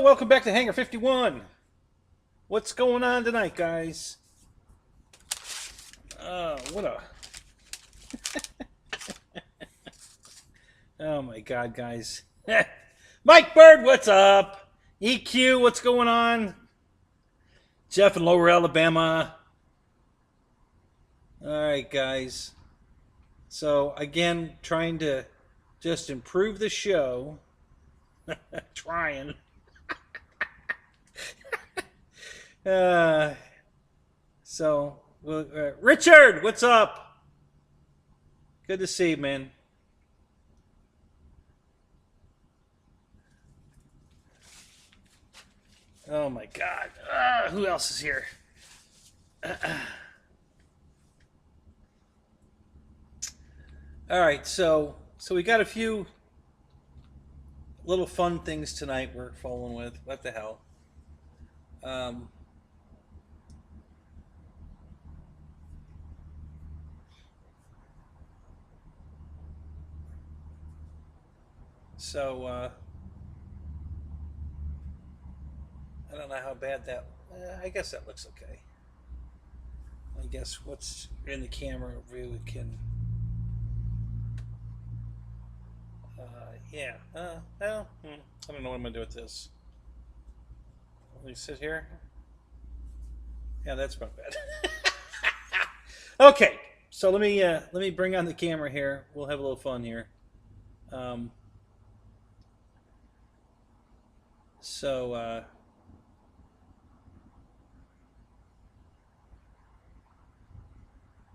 welcome back to Hangar 51. What's going on tonight, guys? What a... Oh my God, guys. Mike Bird, what's up? EQ, what's going on? Jeff in Lower Alabama. All right, guys. So, again, trying to just improve the show. Trying. Richard, what's up? Good to see you, man. Oh my God. Who else is here? All right, so we got a few little fun things tonight we're following with. What the hell? I don't know how bad that... I guess that looks okay. I guess what's in the camera view can... yeah. Well, I don't know what I'm going to do with this. Let me sit here. Yeah, that's not bad. Okay, so let me bring on the camera here. We'll have a little fun here. All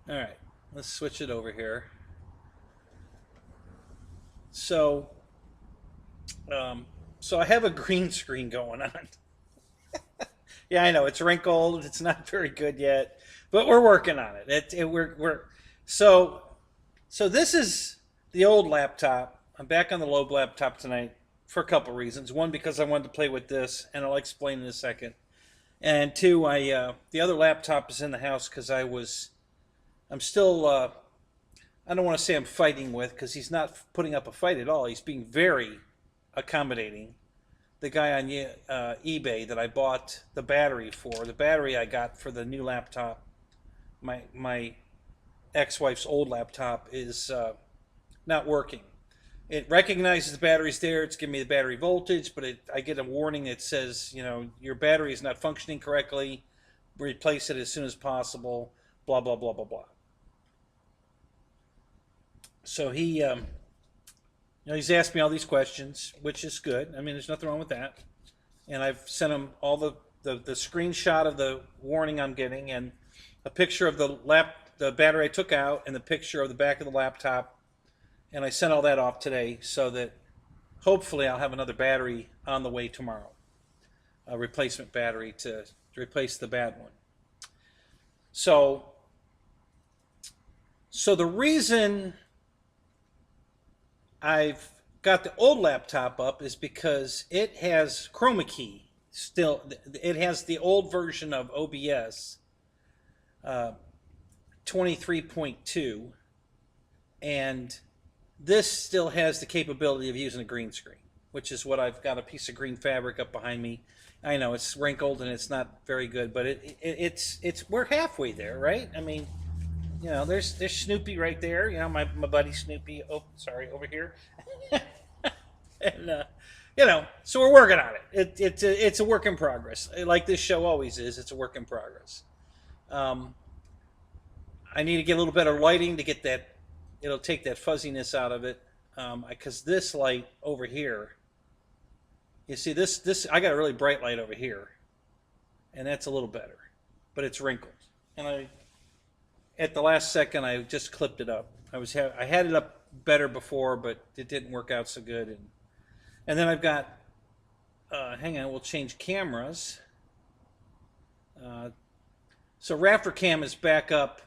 right, let's switch it over here. So I have a green screen going on. Yeah, I know it's wrinkled. It's not very good yet, but we're working on it. So this is the old laptop. I'm back on the old laptop tonight for a couple reasons. One, because I wanted to play with this, and I'll explain in a second. And two, the other laptop is in the house because I'm still, I don't want to say I'm fighting with, because he's not putting up a fight at all. He's being very accommodating. The guy on eBay that I bought the battery for, the battery I got for the new laptop, my ex-wife's old laptop, is not working. It recognizes the battery's there. It's giving me the battery voltage, but I get a warning that says, you know, your battery is not functioning correctly. Replace it as soon as possible. Blah, blah, blah, blah, blah. So he, he's asked me all these questions, which is good. I mean, there's nothing wrong with that. And I've sent him all the screenshot of the warning I'm getting, and a picture of the battery I took out, and the picture of the back of the laptop. And I sent all that off today, so that hopefully I'll have another battery on the way tomorrow. A replacement battery to replace the bad one. So the reason I've got the old laptop up is because it has chroma key still. It has the old version of OBS 23.2, and this still has the capability of using a green screen, which is what I've got. A piece of green fabric up behind me. I know it's wrinkled and it's not very good, but it's we're halfway there, right? I mean, you know, there's Snoopy right there. You know, my buddy Snoopy. Oh, sorry, over here. And you know, so we're working on it. It's a work in progress. Like this show always is. It's a work in progress. I need to get a little better lighting to get that. It'll take that fuzziness out of it, because this light over here, you see this I got a really bright light over here, and that's a little better, but it's wrinkled. And at the last second I just clipped it up. I had it up better before, but it didn't work out so good. And then I've got hang on, we'll change cameras. So RafterCam is back up.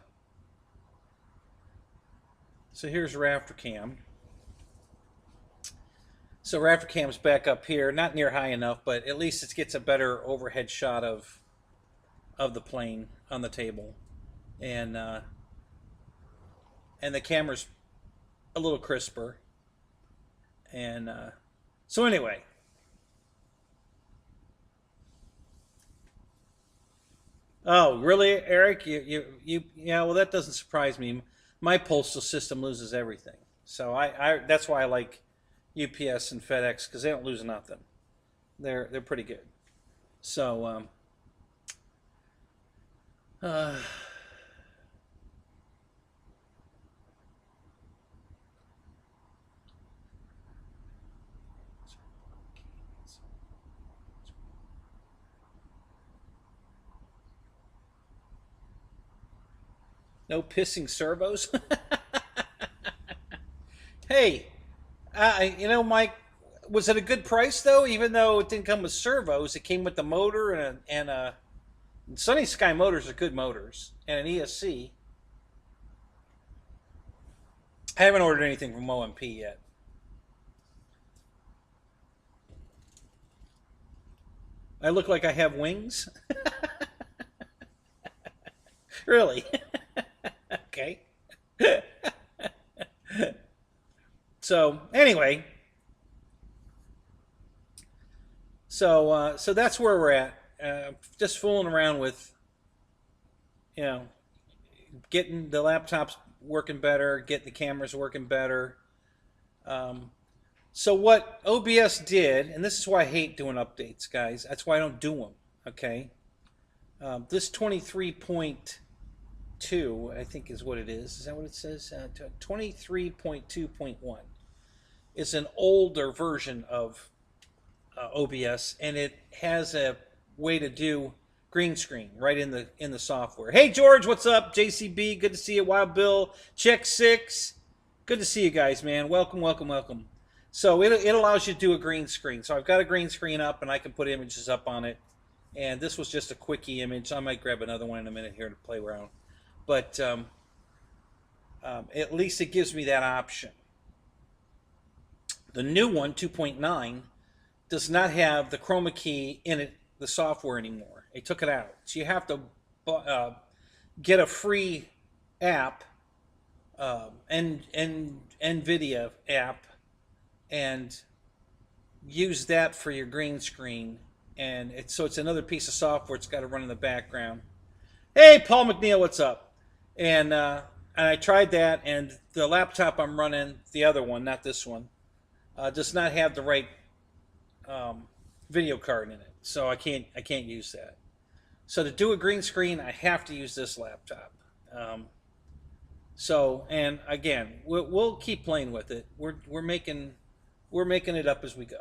So here's RafterCam. So RafterCam's back up here, not near high enough, but at least it gets a better overhead shot of the plane on the table, and the camera's a little crisper. And so anyway, Oh, really, Eric? Yeah. Well, that doesn't surprise me. My postal system loses everything, so that's why I like UPS and FedEx because they don't lose nothing. They're pretty good. So, uh, no pissing servos. Hey, Mike, was it a good price though? Even though it didn't come with servos, it came with the motor and Sunny Sky motors are good motors and an ESC. I haven't ordered anything from OMP yet. I look like I have wings. Really? Okay. So anyway, so that's where we're at. Just fooling around with, you know, getting the laptops working better, getting the cameras working better. Um, so what OBS did, and this is why I hate doing updates, guys. That's why I don't do them. Okay. This 23.2, I think, is what it is. Is that what it says? 23.2.1 is an older version of OBS, and it has a way to do green screen right in the software. Hey George, what's up? JCB, good to see you. Wild Bill, Check Six, good to see you guys, man. Welcome, welcome, welcome. So it allows you to do a green screen. So I've got a green screen up, and I can put images up on it. And this was just a quickie image. I might grab another one in a minute here to play around. But at least it gives me that option. The new one, 2.9, does not have the chroma key in it, the software anymore. They took it out. So you have to get a free app, NVIDIA app, and use that for your green screen. And so it's another piece of software it's got to run in the background. Hey, Paul McNeil, what's up? And I tried that, and the laptop I'm running, the other one, not this one, does not have the right video card in it, so I can't use that. So to do a green screen, I have to use this laptop. So, and again, we'll keep playing with it. We're making it up as we go.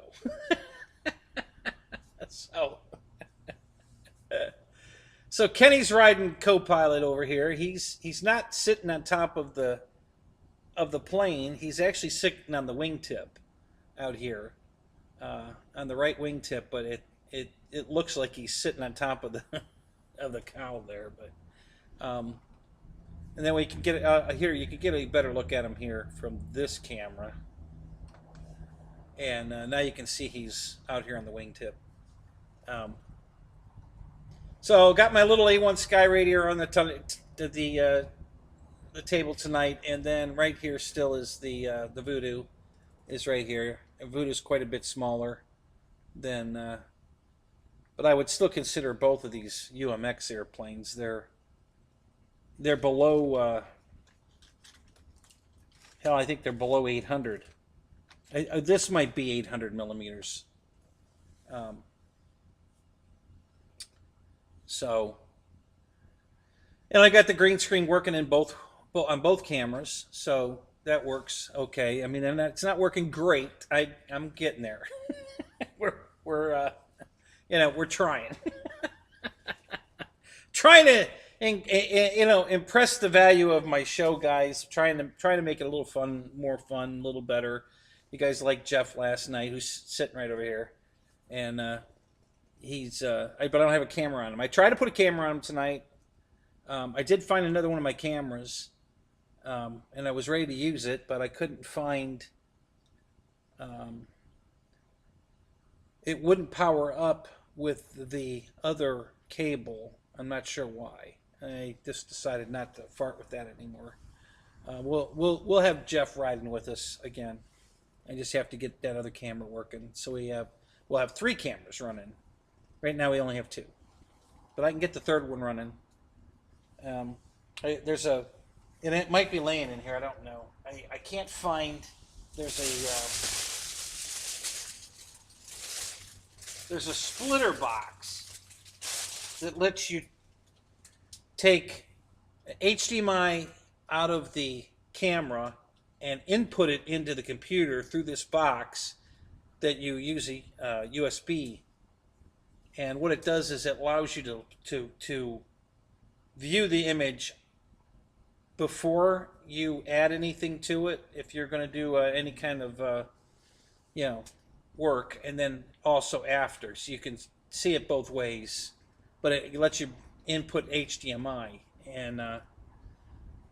So, so Kenny's riding co-pilot over here. He's not sitting on top of the plane. He's actually sitting on the wingtip out here, on the right wingtip. But it looks like he's sitting on top of the of the cowl there. But and then we can get here. You can get a better look at him here from this camera. And now you can see he's out here on the wingtip. So got my little A1 Sky Radiator on the table tonight, and then right here still is the Voodoo is right here. Voodoo is quite a bit smaller than, but I would still consider both of these UMX airplanes. They're below. Hell, I think they're below 800. This might be 800 millimeters. So, and I got the green screen working in on both cameras, so that works okay. I mean, and it's not working great. I'm getting there. we're trying, trying to impress the value of my show, guys. Trying to make it a little fun, more fun, a little better. You guys like Jeff last night, who's sitting right over here, and but I don't have a camera on him. I tried to put a camera on him tonight. I did find another one of my cameras, and I was ready to use it, but I couldn't find. It wouldn't power up with the other cable. I'm not sure why. I just decided not to fart with that anymore. We'll have Jeff riding with us again. I just have to get that other camera working. So we'll have 3 cameras running. Right now we only have 2. but I can get the third one running. There's a, and it might be laying in here. I don't know. I can't find. There's a splitter box that lets you take HDMI out of the camera and input it into the computer through this box that you use a USB. And what it does is it allows you to view the image before you add anything to it, if you're going to do any kind of work, and then also after, so you can see it both ways. But it lets you input HDMI, and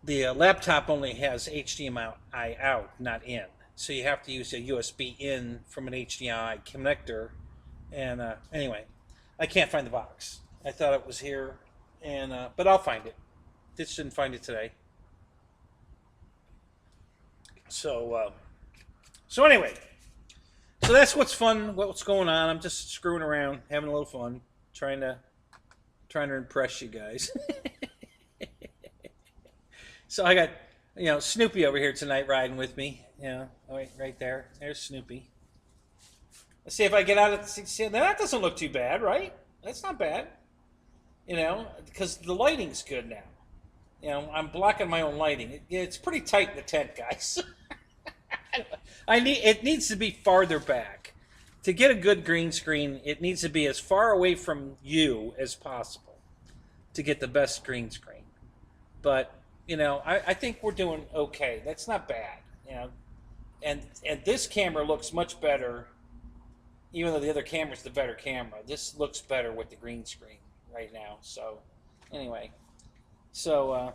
the laptop only has HDMI out, not in. So you have to use a USB in from an HDMI connector. And anyway, I can't find the box. I thought it was here, and but I'll find it. Just didn't find it today. So anyway, so that's what's fun. What's going on? I'm just screwing around, having a little fun, trying to impress you guys. So I got, Snoopy over here tonight riding with me. Right there. There's Snoopy. Let's see if I get out of. See, that doesn't look too bad, right? That's not bad. Because the lighting's good now. I'm blocking my own lighting. It's pretty tight in the tent, guys. It needs to be farther back. To get a good green screen, it needs to be as far away from you as possible to get the best green screen. But, I think we're doing okay. That's not bad, And this camera looks much better, even though the other camera's the better camera. This looks better with the green screen right now. So, anyway. So,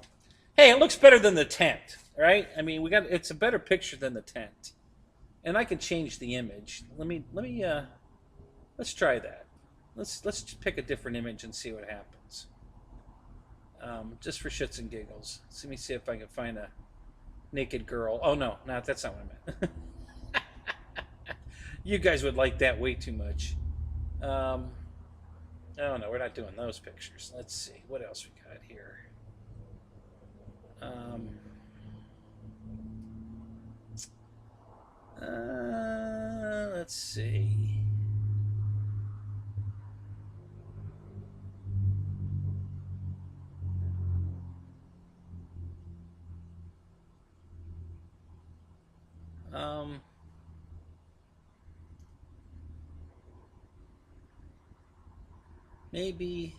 hey, it looks better than the tent, right? I mean, it's a better picture than the tent. And I can change the image. Let's try that. Let's just pick a different image and see what happens. Just for shits and giggles. Let me see if I can find a naked girl. Oh, no, that's not what I meant. You guys would like that way too much. Oh, no, we're not doing those pictures. Let's see. What else we got here? Let's see. Maybe.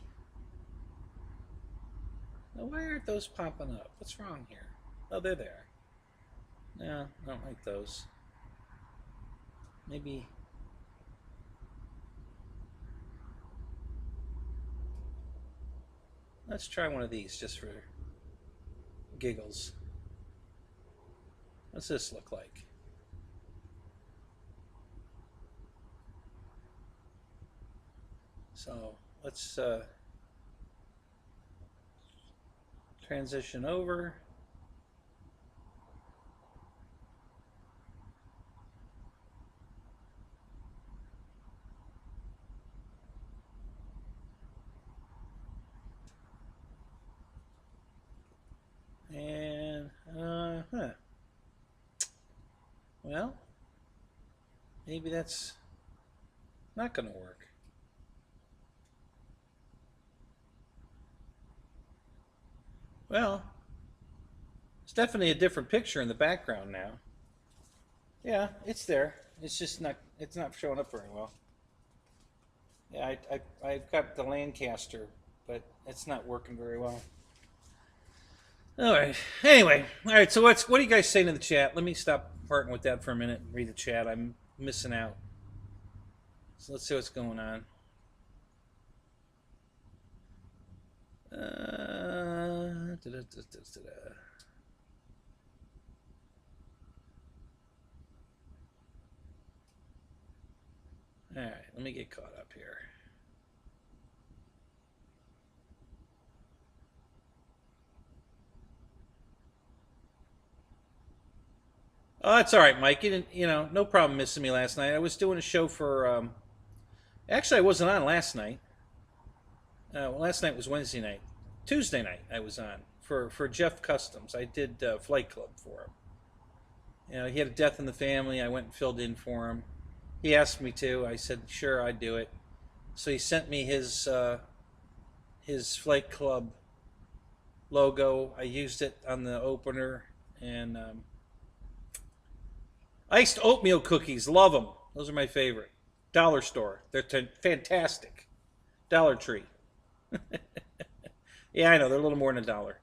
Now, why aren't those popping up? What's wrong here? Oh, they're there. No, I don't like those. Maybe. Let's try one of these just for giggles. What's this look like? So let's transition over. And well, maybe that's not going to work. Well, it's definitely a different picture in the background now. Yeah, it's there. It's just not showing up very well. Yeah, I've got the Lancaster, but it's not working very well. All right. Anyway, all right. So what are you guys saying in the chat? Let me stop farting with that for a minute and read the chat. I'm missing out. So let's see what's going on. All right. Let me get caught up here. Oh, that's all right, Mike. You didn't, no problem missing me last night. I was doing a show for. Actually, I wasn't on last night. well, last night was Wednesday night. Tuesday night I was on for Jeff Customs. I did Flight Club for him. You know, he had a death in the family. I went and filled in for him. He asked me to. I said sure, I'd do it. So he sent me his Flight Club logo. I used it on the opener, and iced oatmeal cookies. Love them. Those are my favorite. Dollar store. They're fantastic. Dollar Tree. Yeah, I know they're a little more than $1.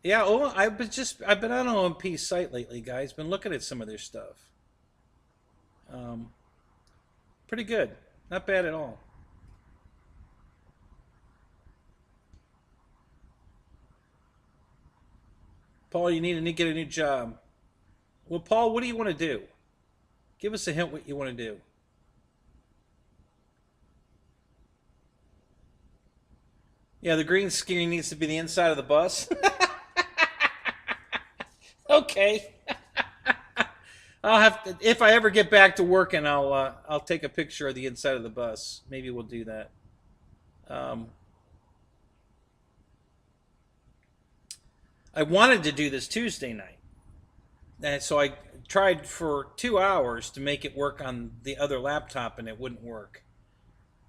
Yeah, oh, I've been on OMP's site lately, guys. Been looking at some of their stuff. Um, Pretty good. Not bad at all. Paul, you need to get a new job. Well, Paul, what do you want to do? Give us a hint what you want to do. Yeah, the green screen needs to be the inside of the bus. Okay. I'll have to, if I ever get back to working, I'll take a picture of the inside of the bus. Maybe we'll do that. Um, I wanted to do this Tuesday night, and so I tried for 2 hours to make it work on the other laptop, and it wouldn't work.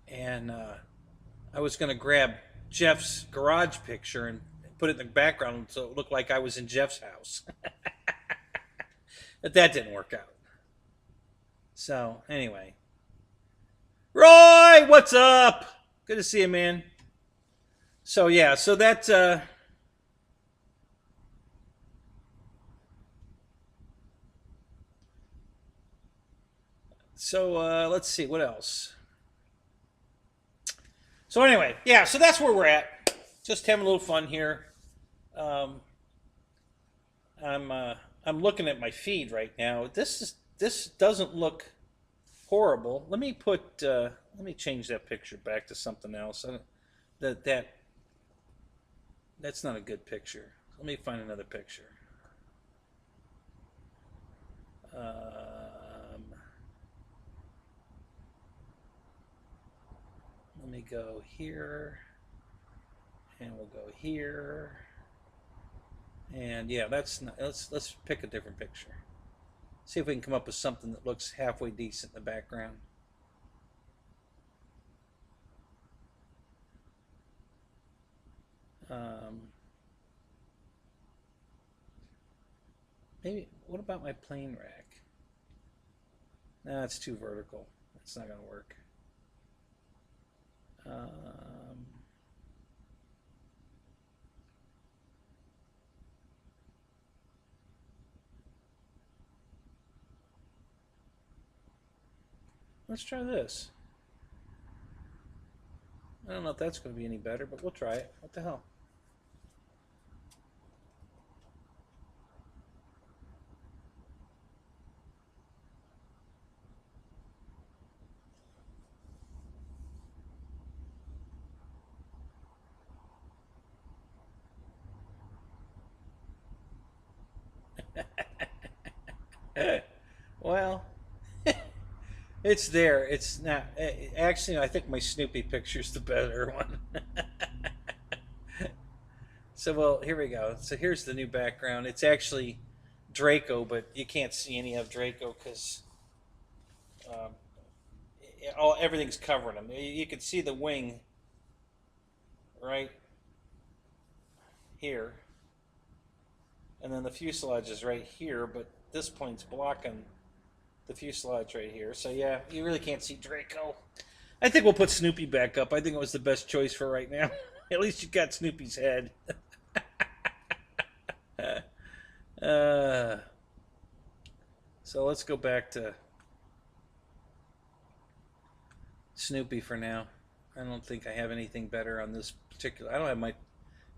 And I was going to grab Jeff's garage picture and put it in the background so it looked like I was in Jeff's house. But that didn't work out. So, anyway. Roy, what's up? Good to see you, man. So, yeah, so that's... let's see, what else? So anyway, yeah, so that's where we're at. Just having a little fun here. Um, I'm looking at my feed right now. This doesn't look horrible. Let me change that picture back to something else. That's not a good picture. Let me find another picture. Let me go here, and we'll go here, and yeah, that's not, let's pick a different picture. See if we can come up with something that looks halfway decent in the background. Maybe, what about my plane rack? No, it's too vertical. It's not going to work. Let's try this. I don't know if that's going to be any better, but we'll try it. What the hell? Well, it's there. It's not. Actually, I think my Snoopy picture's the better one. So, well, here we go. So here's the new background. It's actually Draco, but you can't see any of Draco because um, everything's covering him. You can see the wing right here, and then the fuselage is right here, but this point's blocking the fuselage right here. So yeah, you really can't see Draco. I think we'll put Snoopy back up. I think it was the best choice for right now. At least you got Snoopy's head. So let's go back to Snoopy for now. I don't think I have anything better on this particular. I don't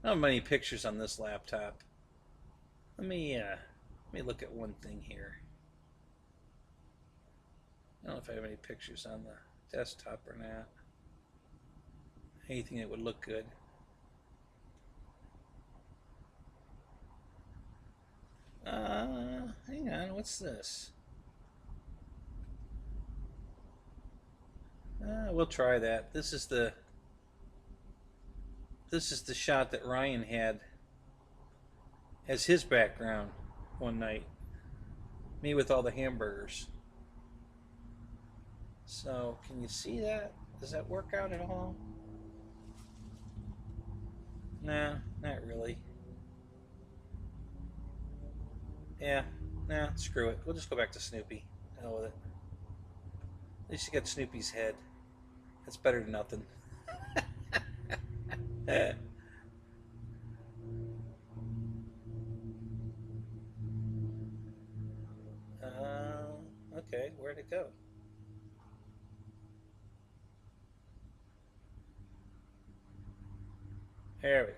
have many pictures on this laptop. Let me look at one thing here. I don't know if I have any pictures on the desktop or not. Anything that would look good. Hang on, what's this? We'll try that. This is the shot that Ryan had as his background one night. Me with all the hamburgers. So, can you see that? Does that work out at all? Nah, not really. Yeah, nah, screw it. We'll just go back to Snoopy. Hell with it. At least you got Snoopy's head. That's better than nothing. Okay, where'd it go? There we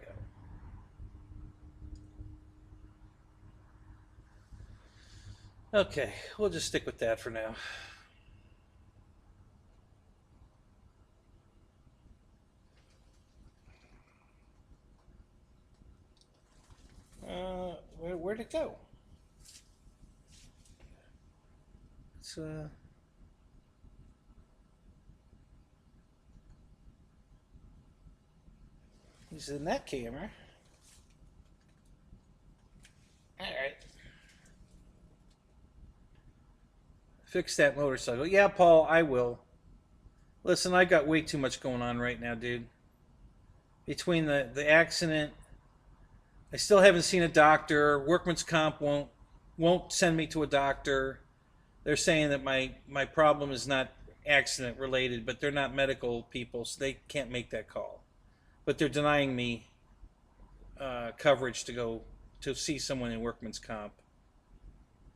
go. Okay, we'll just stick with that for now. Where'd it go? It's he's in that camera. All right. Fix that motorcycle. Yeah, Paul, I will. Listen, I got way too much going on right now, dude. Between the accident, I still haven't seen a doctor. Workman's comp won't send me to a doctor. They're saying that my problem is not accident related, but they're not medical people, so they can't make that call. But they're denying me coverage to go to see someone in workman's comp.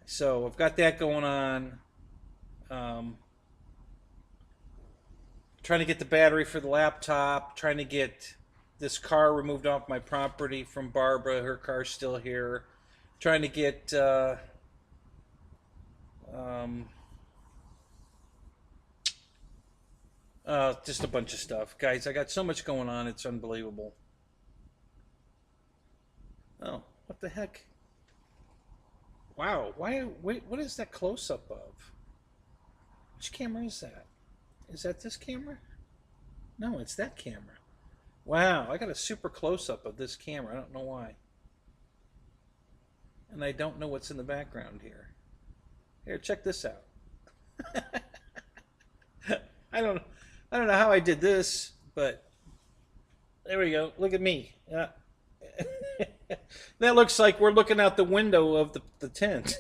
So I've got that going on. Trying to get the battery for the laptop, trying to get this car removed off my property from Barbara. Her car's still here. Trying to get just a bunch of stuff. Guys, I got so much going on, it's unbelievable. Oh, what the heck? Wow, wait, what is that close-up of? Which camera is that? Is that this camera? No, it's that camera. Wow, I got a super close-up of this camera. I don't know why. And I don't know what's in the background here. Here, check this out. I don't know how I did this, but there we go. Look at me. That looks like we're looking out the window of the tent.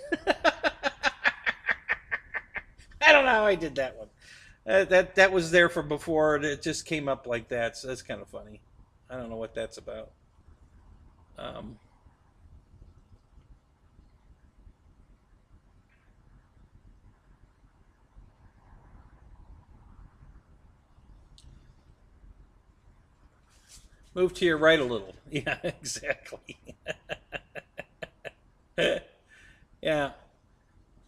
I don't know how I did that one. That was there from before. It just came up like that, so that's kind of funny. I don't know what that's about. Move to your right a little. Yeah, exactly. Yeah.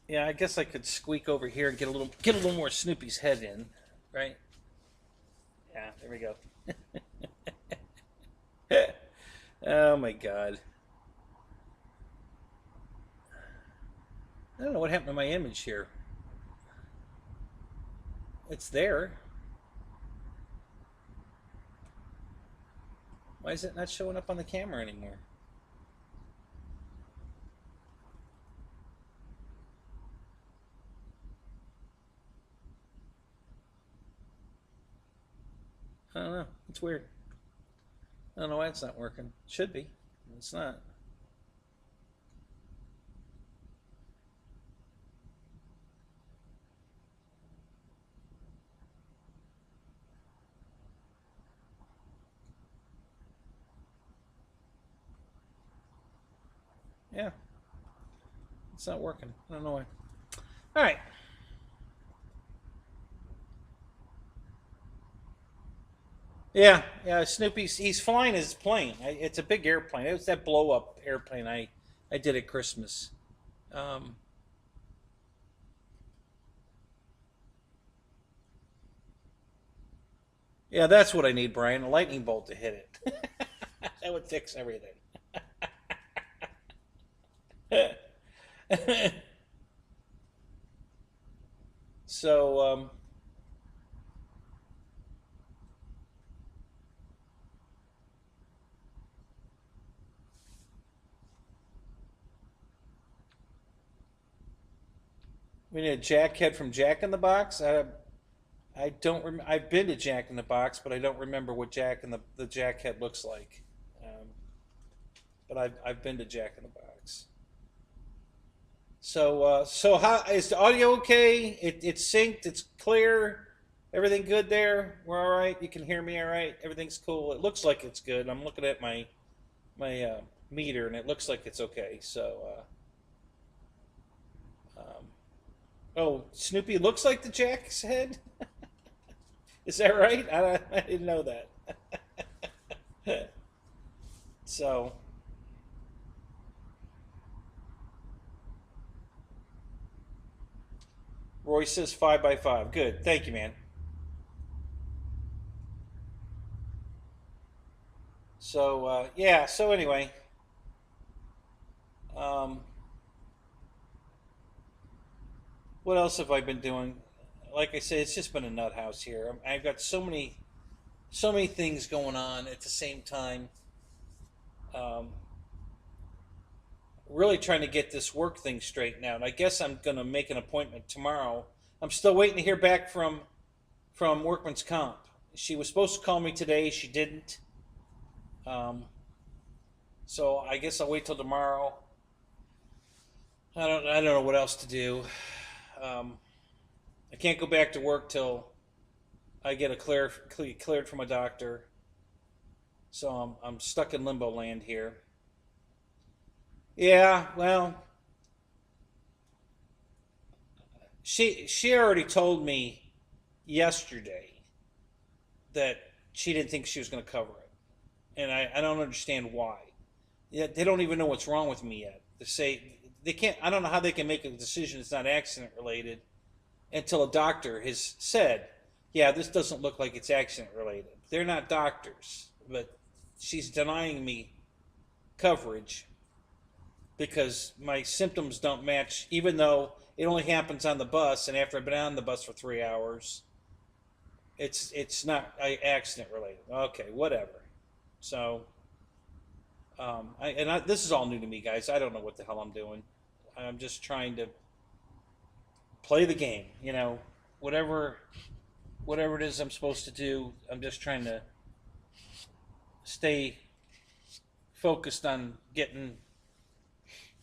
Yeah, I guess I could squeak over here and get a little more Snoopy's head in, right? Yeah, there we go. Oh my God. I don't know what happened to my image here. It's there. Why is it not showing up on the camera anymore? I don't know. It's weird. I don't know why it's not working. It should be. It's not. Yeah. It's not working. I don't know why. All right. Yeah, yeah. He's flying his plane. It's a big airplane. It was that blow up airplane I did at Christmas. Um, yeah, that's what I need, Brian. A lightning bolt to hit it. That would fix everything. So We need a Jack head from Jack in the Box. I don't. I've been to Jack in the Box, but I don't remember what Jack in the Jack head looks like. But I've been to Jack in the Box. So how is the audio okay? It's synced. It's clear. Everything good there? We're all right. You can hear me all right. Everything's cool. It looks like it's good. I'm looking at my meter, and it looks like it's okay. So, oh, Snoopy looks like the Jack's head. Is that right? I didn't know that. So, Roy says 5x5. Good. Thank you, man. So, yeah. So anyway, um, what else have I been doing? Like I said, it's just been a nut house here. I've got so many things going on at the same time. Um, really trying to get this work thing straightened out. I guess I'm gonna make an appointment tomorrow. I'm still waiting to hear back from Workman's Comp. She was supposed to call me today. She didn't. Um, so I guess I'll wait till tomorrow. I don't know what else to do. Um, I can't go back to work till I get cleared from a doctor. So I'm stuck in limbo land here. Yeah, well, she already told me yesterday that she didn't think she was going to cover it, and I don't understand why. Yeah, they don't even know what's wrong with me yet. They say they can't. I don't know how they can make a decision that's not accident related until a doctor has said, "Yeah, this doesn't look like it's accident related." They're not doctors, but she's denying me coverage because my symptoms don't match, even though it only happens on the bus, and after I've been on the bus for 3 hours, it's not accident related. Okay, whatever. So, this is all new to me, guys. I don't know what the hell I'm doing. I'm just trying to play the game. Whatever whatever it is I'm supposed to do. I'm just trying to stay focused on getting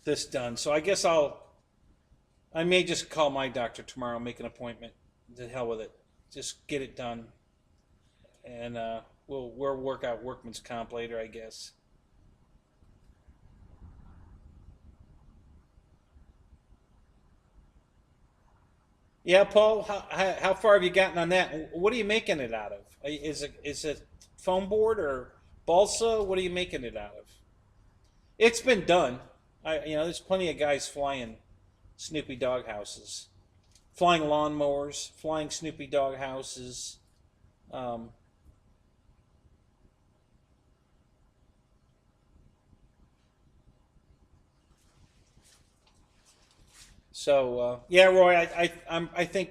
this done. So I guess I may just call my doctor tomorrow, make an appointment. To hell with it. Just get it done, and we'll work out workman's comp later, I guess. Yeah, Paul, how far have you gotten on that? What are you making it out of? Is it foam board or balsa? What are you making it out of? It's been done. There's plenty of guys flying Snoopy dog houses, flying lawnmowers, flying Snoopy dog houses. Um, yeah, Roy, I think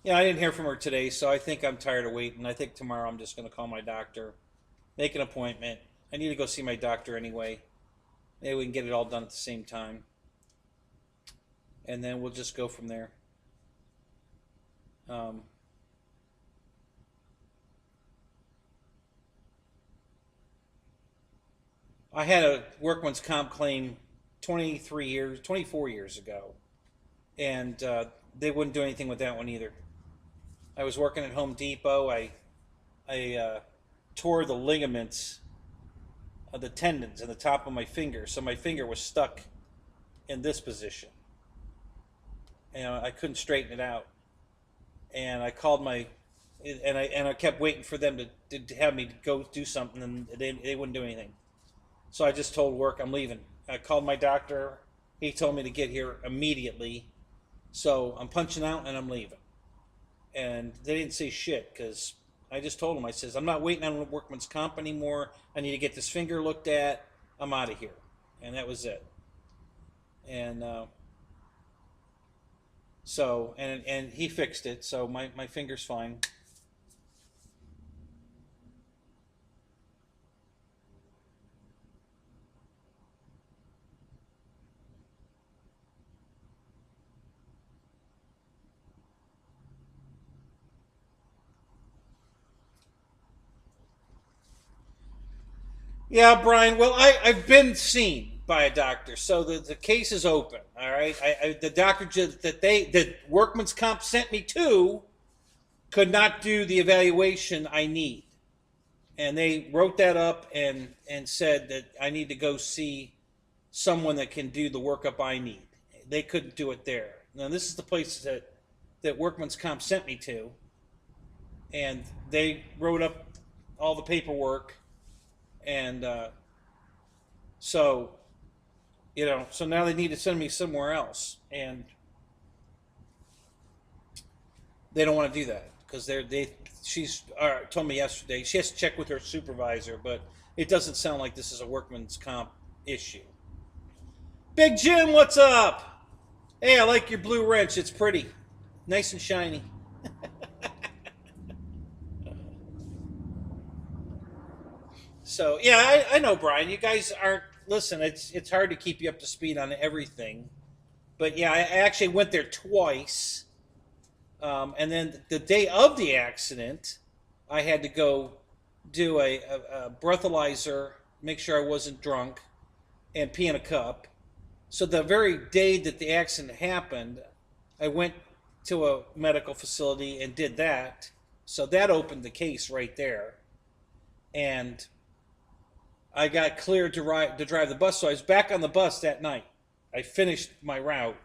I didn't hear from her today, so I think I'm tired of waiting. I think tomorrow I'm just going to call my doctor, make an appointment. I need to go see my doctor anyway. Maybe we can get it all done at the same time, and then we'll just go from there. Um, I had a workman's comp claim 24 years ago, and they wouldn't do anything with that one either. I was working at Home Depot. I tore the ligaments of the tendons in the top of my finger, so my finger was stuck in this position, and I couldn't straighten it out. And I called I kept waiting for them to have me go do something, and they wouldn't do anything. So I just told work I'm leaving. I called my doctor. He told me to get here immediately. So I'm punching out and I'm leaving. And they didn't say shit because I just told them, I says, I'm not waiting on workman's comp anymore. I need to get this finger looked at. I'm out of here. And that was it. And and he fixed it. So my finger's fine. Yeah, Brian. Well, I've been seen by a doctor, so the case is open. All right. The doctor that Workman's Comp sent me to could not do the evaluation I need, and they wrote that up and said that I need to go see someone that can do the workup I need. They couldn't do it there. Now this is the place that Workman's Comp sent me to, and they wrote up all the paperwork, and so so now they need to send me somewhere else, and they don't want to do that because she's told me yesterday she has to check with her supervisor, but it doesn't sound like this is a Workman's Comp issue. Big Jim, what's up? Hey, I like your blue wrench. It's pretty, nice and shiny. So yeah, I know, Brian. You guys aren't listen. It's hard to keep you up to speed on everything, but yeah, I actually went there twice, and then the day of the accident, I had to go do a breathalyzer, make sure I wasn't drunk, and pee in a cup. So the very day that the accident happened, I went to a medical facility and did that. So that opened the case right there, and I got cleared to drive the bus. So I was back on the bus that night. I finished my route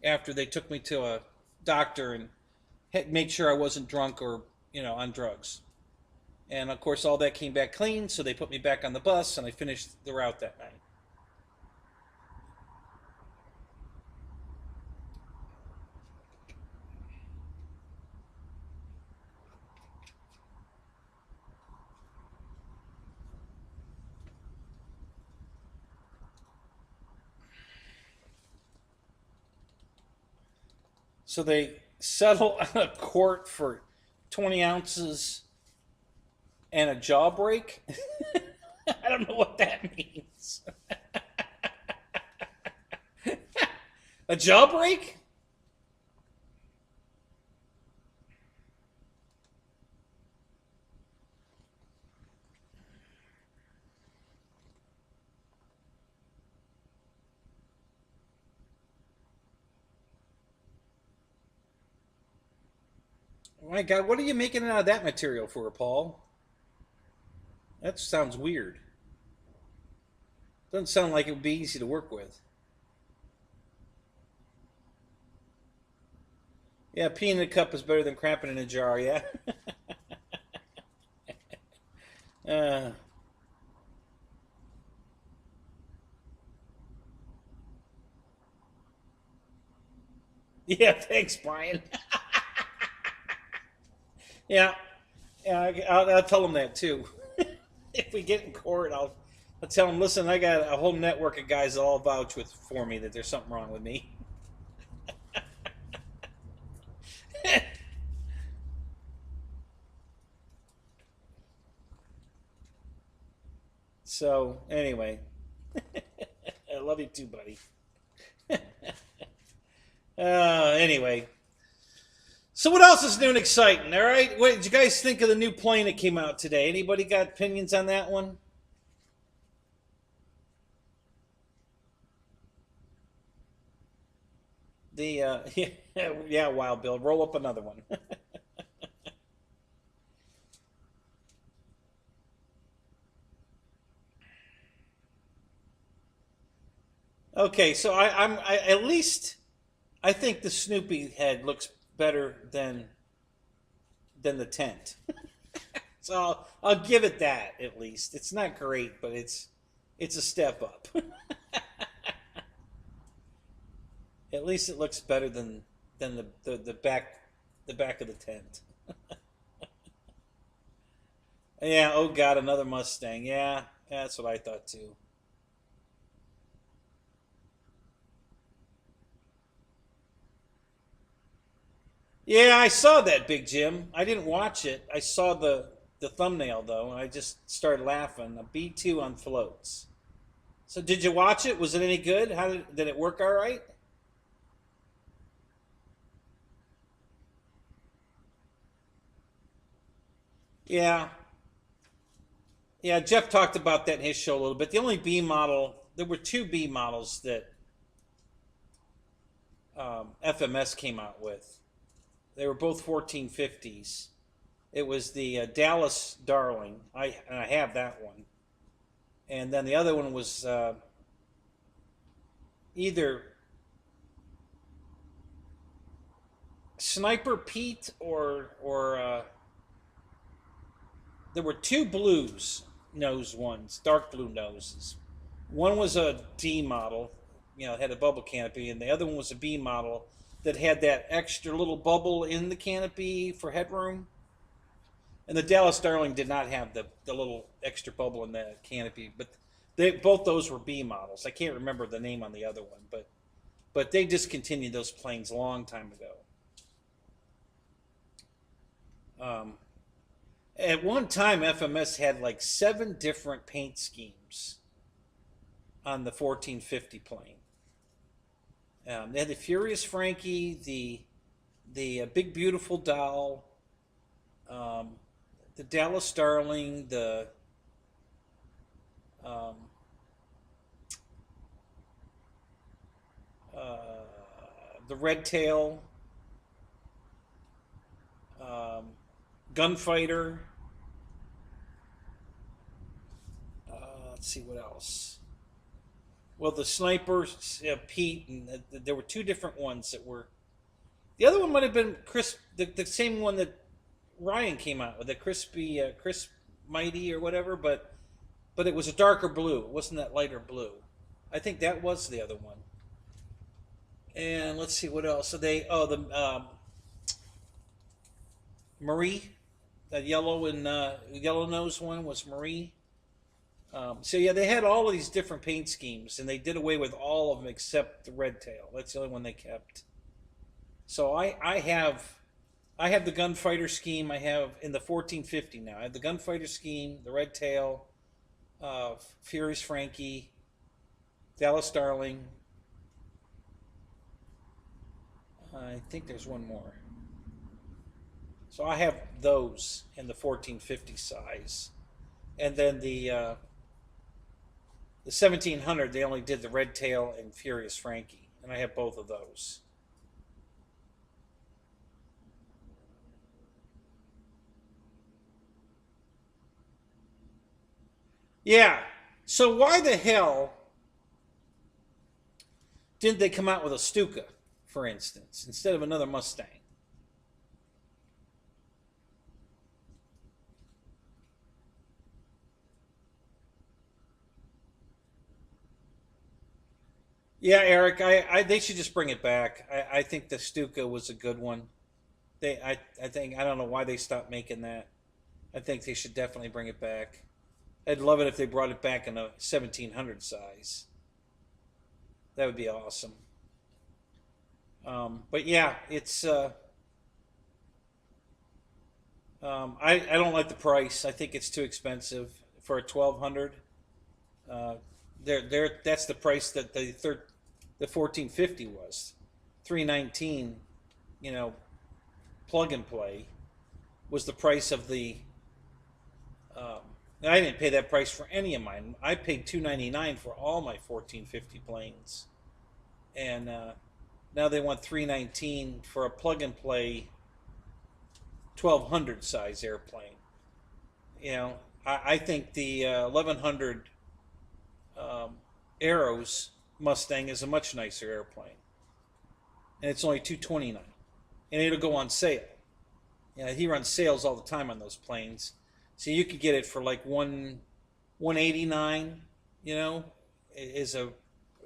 after they took me to a doctor and made sure I wasn't drunk or on drugs. And of course, all that came back clean. So they put me back on the bus, and I finished the route that night. So they settle on a court for 20 ounces and a jaw break. I don't know what that means. A jaw break? My God, what are you making out of that material for, Paul? That sounds weird. Doesn't sound like it would be easy to work with. Yeah, peeing in a cup is better than crapping in a jar, yeah? uh, yeah, thanks, Brian. Yeah, yeah, I'll tell them that too. If we get in court, I'll tell them, listen, I got a whole network of guys that all vouch for me that there's something wrong with me. So, anyway, I love you too, buddy. Anyway, so what else is new and exciting? All right, what did you guys think of the new plane that came out today? Anybody got opinions on that one? The yeah, Wild Bill, roll up another one. Okay, so at least I think the Snoopy head looks better than the tent. So I'll give it that at least. It's not great, but it's a step up. At least it looks better than the back of the tent. Yeah. Oh God, another Mustang. Yeah, that's what I thought too. Yeah, I saw that, Big Jim. I didn't watch it. I saw the thumbnail though, and I just started laughing. A B2 on floats. So did you watch it? Was it any good? How did it work? All right. Yeah, Yeah, Jeff talked about that in his show a little bit. The only B model, there were two B models that FMS came out with. They were both 1450s. It was the Dallas Darling. I have that one, and then the other one was either Sniper Pete or there were two blues nose ones, dark blue noses. One was a D model, had a bubble canopy, and the other one was a B model that had that extra little bubble in the canopy for headroom. And the Dallas Darling did not have the little extra bubble in the canopy, but both those were B models. I can't remember the name on the other one, but they discontinued those planes a long time ago. At one time, FMS had like 7 different paint schemes on the 1450 plane. They had the Furious Frankie, the Big Beautiful Doll, the Dallas Darling, the Red Tail, Gunfighter. Let's see what else. Well, the Sniper, Pete, and there were 2 different ones that were. The other one might have been Chris, the same one that Ryan came out with, the crispy, Chris Mighty or whatever, but it was a darker blue. It wasn't that lighter blue. I think that was the other one. And let's see what else. So the Marie, that yellow and yellow nose one was Marie. So yeah, they had all of these different paint schemes, and they did away with all of them except the Red Tail. That's the only one they kept. So I have the Gunfighter scheme. I have in the 1450 now. I have the Gunfighter scheme, the Red Tail, Furious Frankie, Dallas Darling. I think there's one more. So I have those in the 1450 size, and then the 1700 they only did the Red Tail and Furious Frankie, and I have both of those. Yeah. So why the hell didn't they come out with a Stuka, for instance, instead of another Mustang? Yeah, Eric, they should just bring it back. I think the Stuka was a good one. I think I don't know why they stopped making that. I think they should definitely bring it back. I'd love it if they brought it back in a 1700 size. That would be awesome. But yeah, it's I don't like the price. I think it's too expensive for a 1200. Uh, that's the price that the 1450 was. 319, plug and play was the price of the. Um, I didn't pay that price for any of mine. I paid $299 for all my 1450 planes, and now they want $319 for a plug and play 1200 size airplane. I think the 1100 Arrows Mustang is a much nicer airplane, and it's only $229, and it'll go on sale. He runs sales all the time on those planes, so you could get it for like 189. Is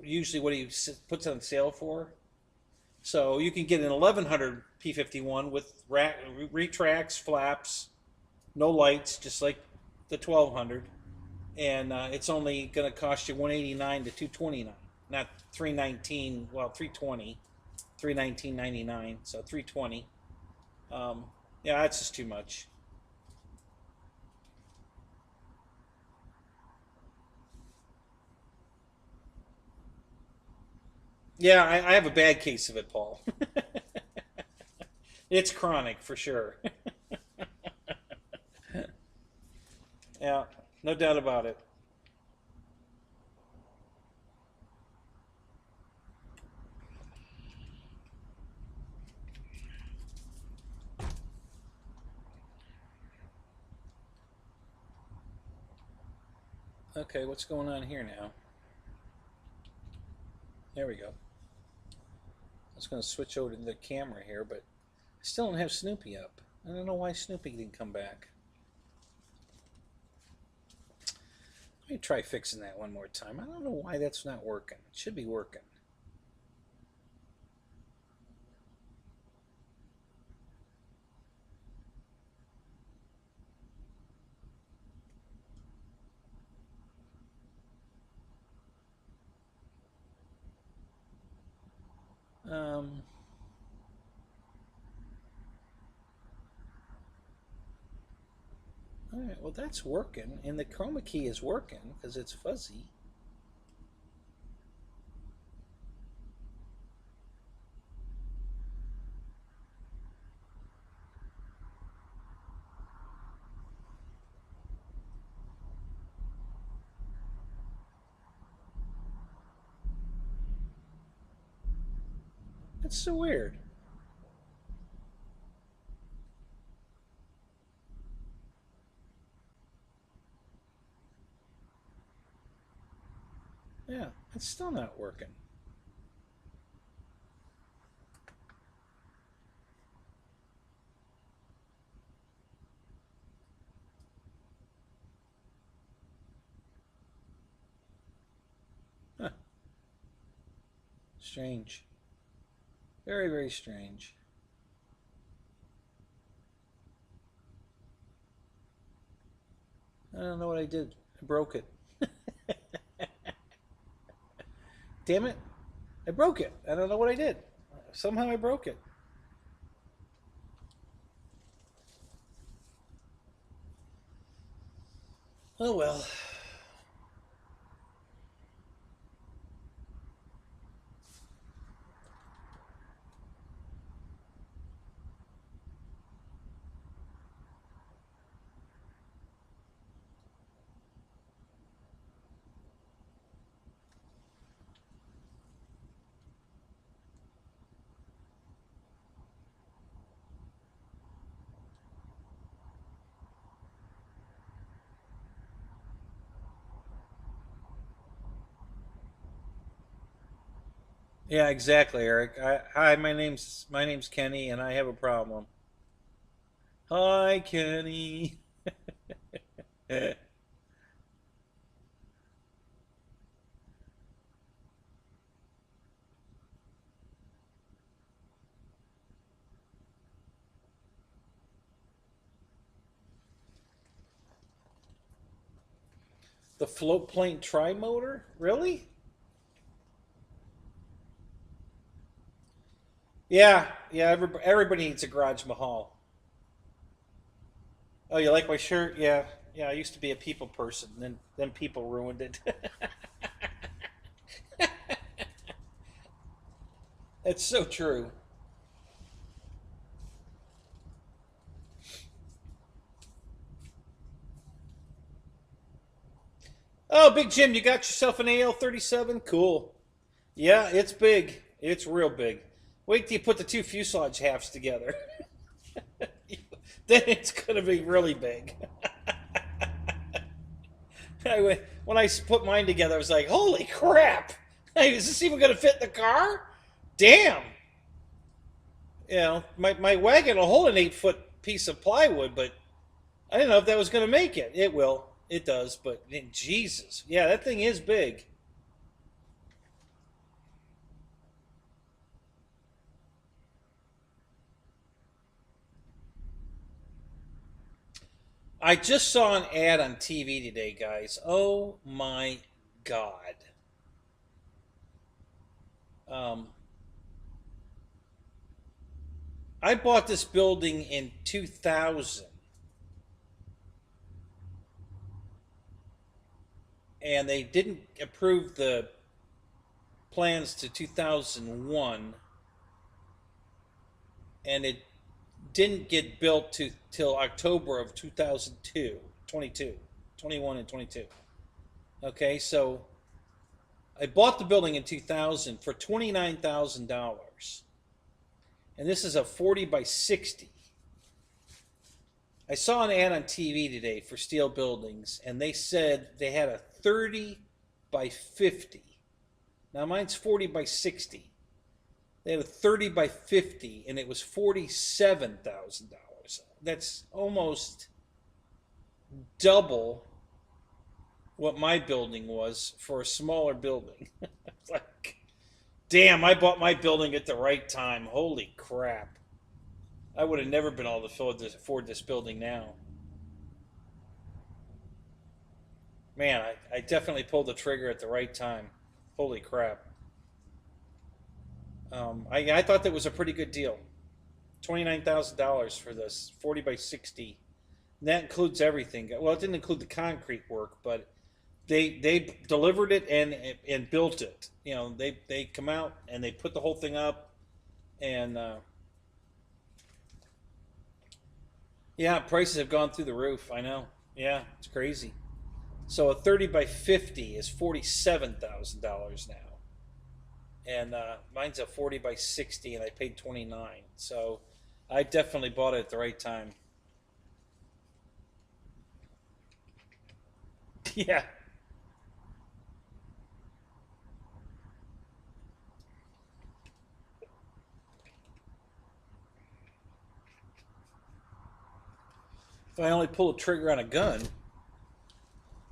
usually what he puts on sale for. So you can get an 1100 P51 with retracts, flaps, no lights, just like the 1200, and it's only going to cost you 189 to 229, not 319. Well, 320, 319.99, so 320. Yeah, that's just too much. Yeah, I have a bad case of it, Paul. It's chronic for sure. Yeah. No doubt about it. Okay, what's going on here now? There we go. I was going to switch over to the camera here, but I still don't have Snoopy up. I don't know why Snoopy didn't come back. Let me try fixing that one more time. I don't know why that's not working. It should be working. Alright, well that's working, and the chroma key is working because it's fuzzy. That's so weird. Yeah, it's still not working. Huh. Strange. Very, very strange. I don't know what I did. I broke it. Damn it. I broke it. I don't know what I did. Somehow I broke it. Oh well. Yeah, exactly, Eric. Hi, my name's Kenny, and I have a problem. Hi, Kenny. The float plane tri-motor? Really? Yeah, yeah. Everybody needs a Garage Mahal. Oh, you like my shirt? Yeah, yeah. I used to be a people person. Then people ruined it. It's so true. Oh, Big Jim, you got yourself an AL-37? Cool. Yeah, it's big. It's real big. Wait till you put the two fuselage halves together. Then it's going to be really big. When I put mine together, I was like, holy crap! Hey, is this even going to fit in the car? Damn! You know, my wagon will hold an 8-foot piece of plywood, but I didn't know if that was going to make it. It will. It does, but Jesus. Yeah, that thing is big. I just saw an ad on TV today, guys. Oh my God. Um, I bought this building in 2000, and they didn't approve the plans to 2001, and it didn't get built till October of 2022. 21 and 22. Okay, so I bought the building in 2000 for $29,000. And this is a 40 by 60. I saw an ad on TV today for steel buildings, and they said they had a 30 by 50. Now mine's 40 by 60. They had a 30 by 50, and it was $47,000. That's almost double what my building was for a smaller building. It's like, damn, I bought my building at the right time. Holy crap. I would have never been able to afford this building now. Man, I definitely pulled the trigger at the right time. Holy crap. I thought that was a pretty good deal. $29,000 for this 40 by 60. And that includes everything. Well, it didn't include the concrete work, but they delivered it and built it. You know, they come out and they put the whole thing up, and yeah, prices have gone through the roof. I know. Yeah, it's crazy. So a 30 by 50 is $47,000 now. And mine's a 40 by 60, and I paid 29. So I definitely bought it at the right time. Yeah. If I only pull a trigger on a gun.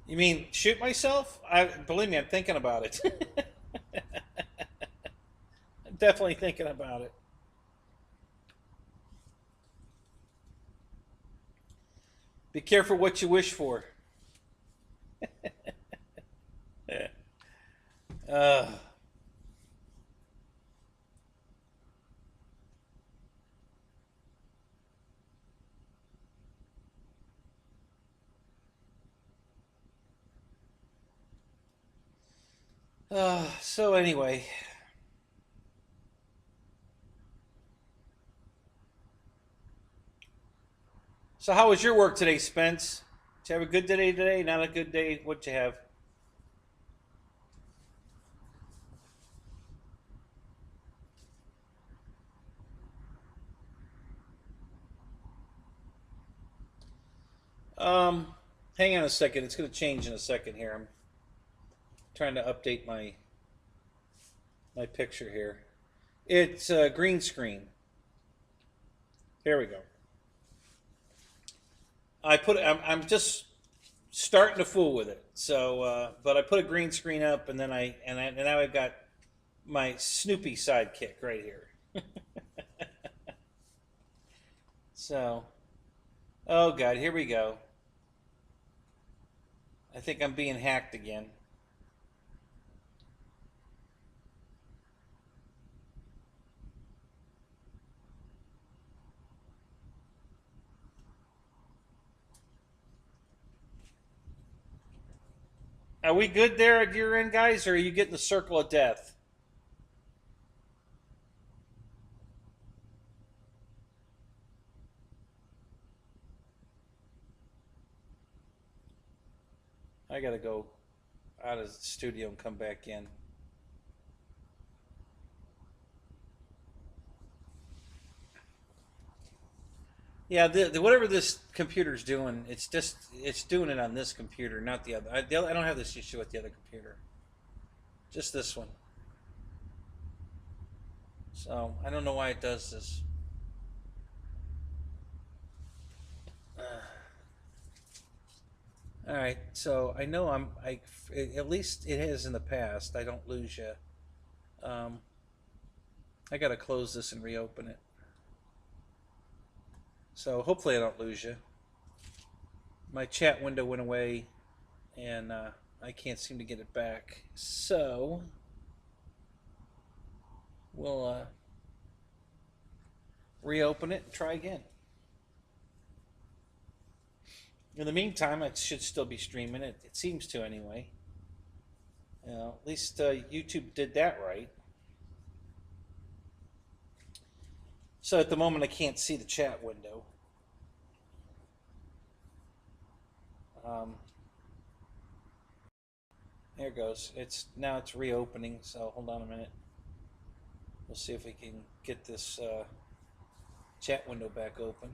You mean shoot myself? Believe me, I'm thinking about it. I'm definitely thinking about it. Be careful what you wish for. uh, so anyway. So how was your work today, Spence? Did you have a good day today? Not a good day? What'd you have? Um, Hang on a second. It's going to change in a second here. I'm trying to update my picture here. It's a green screen. Here we go. I'm just starting to fool with it. So, but I put a green screen up, and then and now I've got my Snoopy sidekick right here. So, oh God, here we go. I think I'm being hacked again. Are we good there at your end, guys, or are you getting the circle of death? I gotta go out of the studio and come back in. Yeah, whatever this computer's doing, it's doing it on this computer, not the other. I don't have this issue with the other computer, just this one. So I don't know why it does this. All right, so I know at least it has in the past. I don't lose you. Um, I gotta close this and reopen it. So hopefully I don't lose you. My chat window went away, and I can't seem to get it back. So we'll reopen it and try again. In the meantime, it should still be streaming. It seems to anyway. You know, at least YouTube did that right. So at the moment, I can't see the chat window. There it goes. Now it's reopening. So hold on a minute. We'll see if we can get this chat window back open.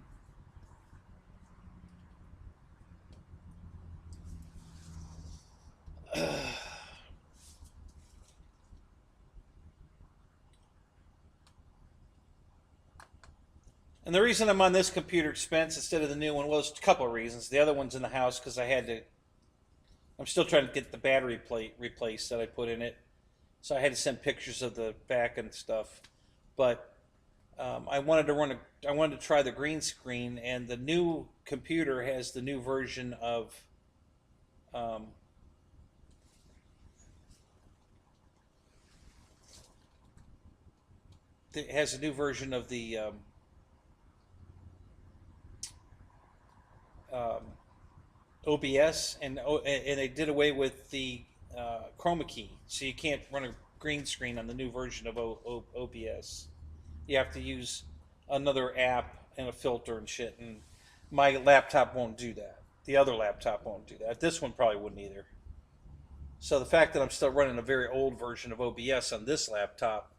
And the reason I'm on this computer expense instead of the new one was a couple of reasons. The other one's in the house because I'm still trying to get the battery plate replaced that I put in it. So I had to send pictures of the back and stuff. But I wanted to try the green screen, and the new computer has the new version of it has a new version of the OBS, and they did away with the chroma key, so you can't run a green screen on the new version of OBS. You have to use another app and a filter and shit, and my laptop won't do that. The other laptop won't do that. This one probably wouldn't either. So the fact that I'm still running a very old version of OBS on this laptop,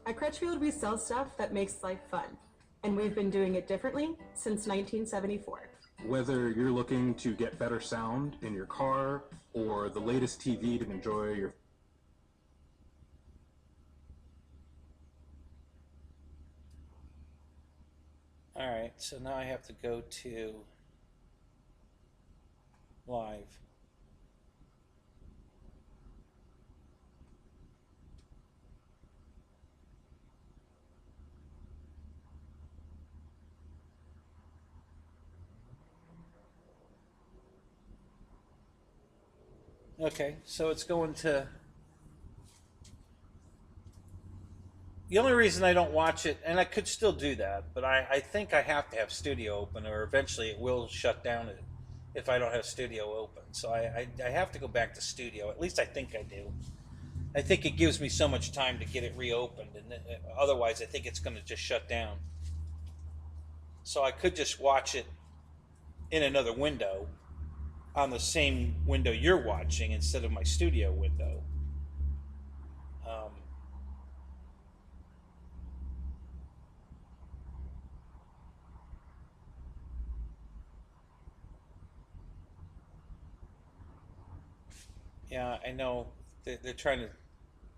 At Crutchfield, we sell stuff that makes life fun, and we've been doing it differently since 1974. Whether you're looking to get better sound in your car or the latest TV to enjoy your... Alright, so now I have to go to live. Okay, so it's going to... The only reason I don't watch it, and I could still do that, but I think I have to have Studio open, or eventually it will shut down if I don't have Studio open. So I have to go back to Studio. At least I think I do. I think it gives me so much time to get it reopened, and otherwise I think it's going to just shut down. So I could just watch it in another window on the same window you're watching instead of my Studio window. Yeah, I know they're trying to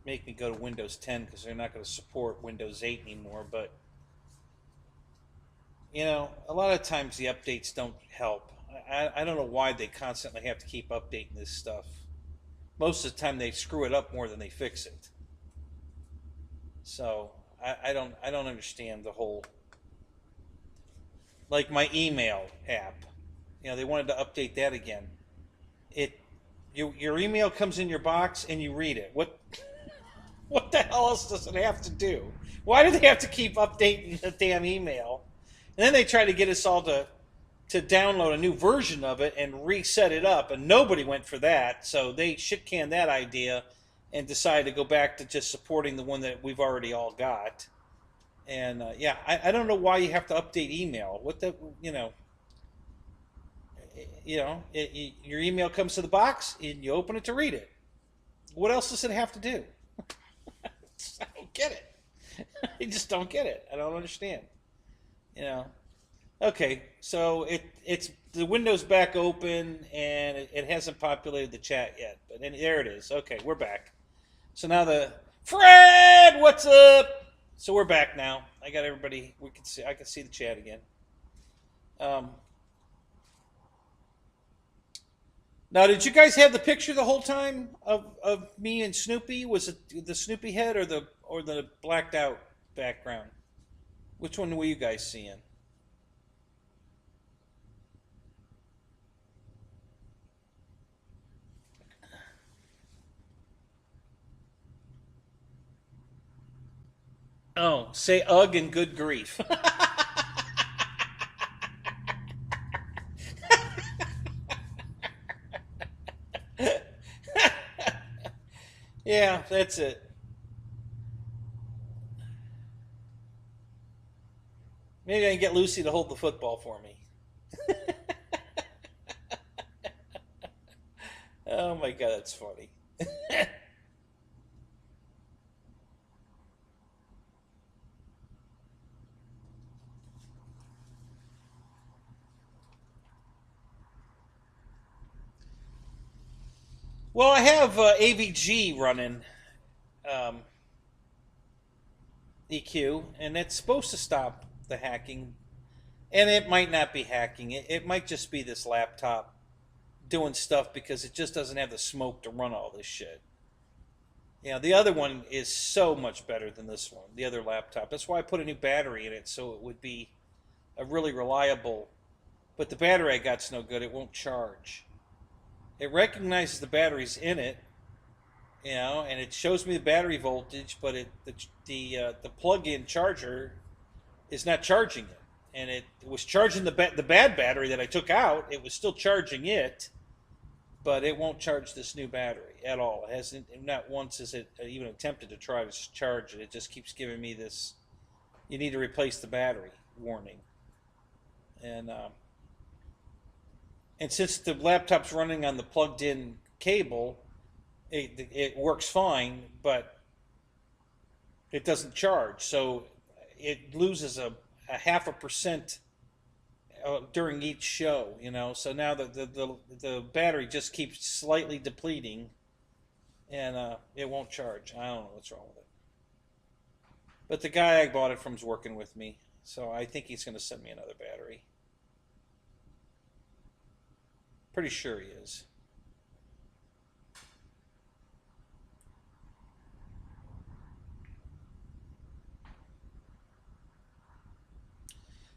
make me go to Windows 10 because they're not going to support Windows 8 anymore, but you know, a lot of times the updates don't help. I don't know why they constantly have to keep updating this stuff. Most of the time they screw it up more than they fix it. So I don't understand the whole, like my email app. You know, they wanted to update that again. Your email comes in your box and you read it. What the hell else does it have to do? Why do they have to keep updating the damn email? And then they try to get us all to download a new version of it and reset it up, and nobody went for that. So they shit-canned that idea and decided to go back to just supporting the one that we've already all got. And yeah, I don't know why you have to update email. What the, you know, your email comes to the box and you open it to read it. What else does it have to do? I don't get it. I just don't get it. I don't understand. You know. Okay, so it's the window's back open and it hasn't populated the chat yet, but there it is. Okay, we're back. So now Fred, what's up? So we're back now. I got everybody. I can see the chat again. Now, did you guys have the picture the whole time of me and Snoopy? Was it the Snoopy head or the blacked out background? Which one were you guys seeing? Oh, say ugh and good grief. Yeah, that's it. Maybe I can get Lucy to hold the football for me. Oh my god, that's funny. Well, I have AVG running um, EQ, and it's supposed to stop the hacking. And it might not be hacking. It might just be this laptop doing stuff because it just doesn't have the smoke to run all this shit. You know, the other one is so much better than this one, the other laptop. That's why I put a new battery in it, so it would be a really reliable. But the battery I got's no good. It won't charge. It recognizes the battery's in it, you know, and it shows me the battery voltage, but the plug-in charger is not charging it. And it was charging the bad battery that I took out. It was still charging it, but it won't charge this new battery at all. It hasn't, not once has it even attempted to try to charge it. It just keeps giving me this, you need to replace the battery warning. And since the laptop's running on the plugged-in cable, it works fine, but it doesn't charge. So it loses a 0.5% during each show, you know. So now the battery just keeps slightly depleting, and it won't charge. I don't know what's wrong with it. But the guy I bought it from is working with me, so I think he's going to send me another battery. Pretty sure he is.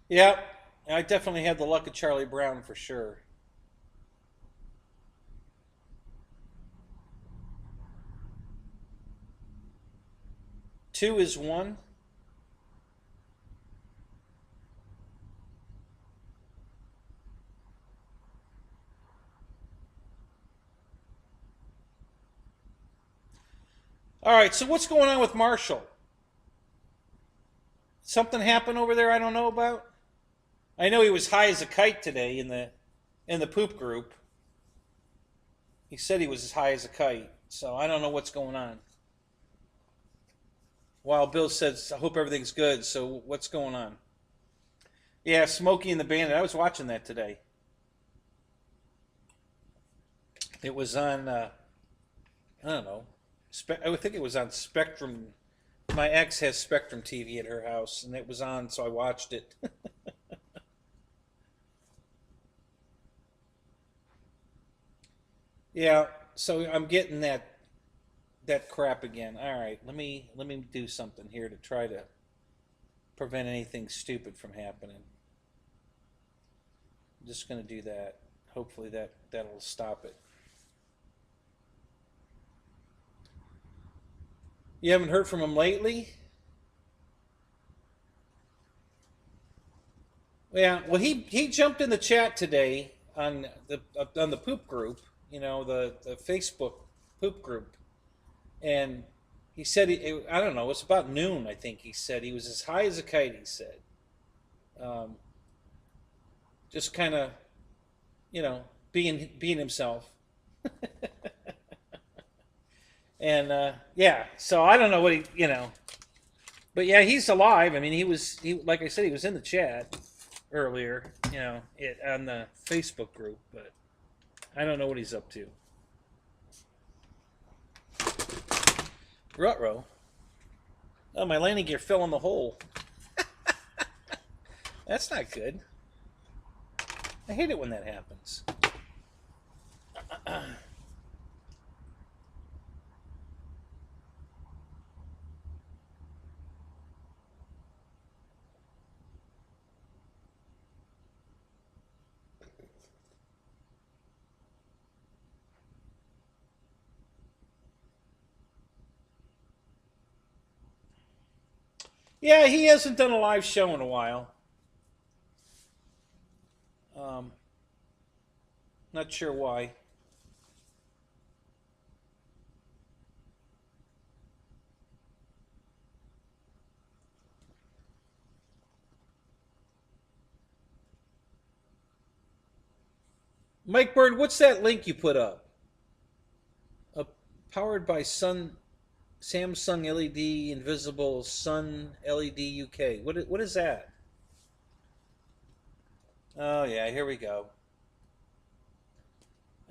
Yeah, I definitely had the luck of Charlie Brown for sure. 2 is 1. All right, so what's going on with Marshall? Something happened over there I don't know about? I know he was high as a kite today in the poop group. He said he was as high as a kite, so I don't know what's going on. While Bill says, I hope everything's good, so what's going on? Yeah, Smokey and the Bandit. I was watching that today. It was on, I don't know, I think it was on Spectrum. My ex has Spectrum TV at her house, and it was on, so I watched it. Yeah, so I'm getting that crap again. All right, let me do something here to try to prevent anything stupid from happening. I'm just going to do that. Hopefully that'll stop it. You haven't heard from him lately? Yeah, well he jumped in the chat today on the poop group, you know, the Facebook poop group, and he said I don't know, it's about noon I think he said he was as high as a kite. He said, um, just kind of, you know, being himself, and yeah. So I don't know what you know, but yeah, he's alive. I mean, he like I said, he was in the chat earlier, you know, on the Facebook group, but I don't know what he's up to. Rutrow. Oh, my landing gear fell in the hole. That's not good. I hate it when that happens. Yeah, he hasn't done a live show in a while. Um, Not sure why. Mike Bird, what's that link you put up? Powered by Samsung LED Invisible Sun LED UK. What is that? Oh yeah, here we go.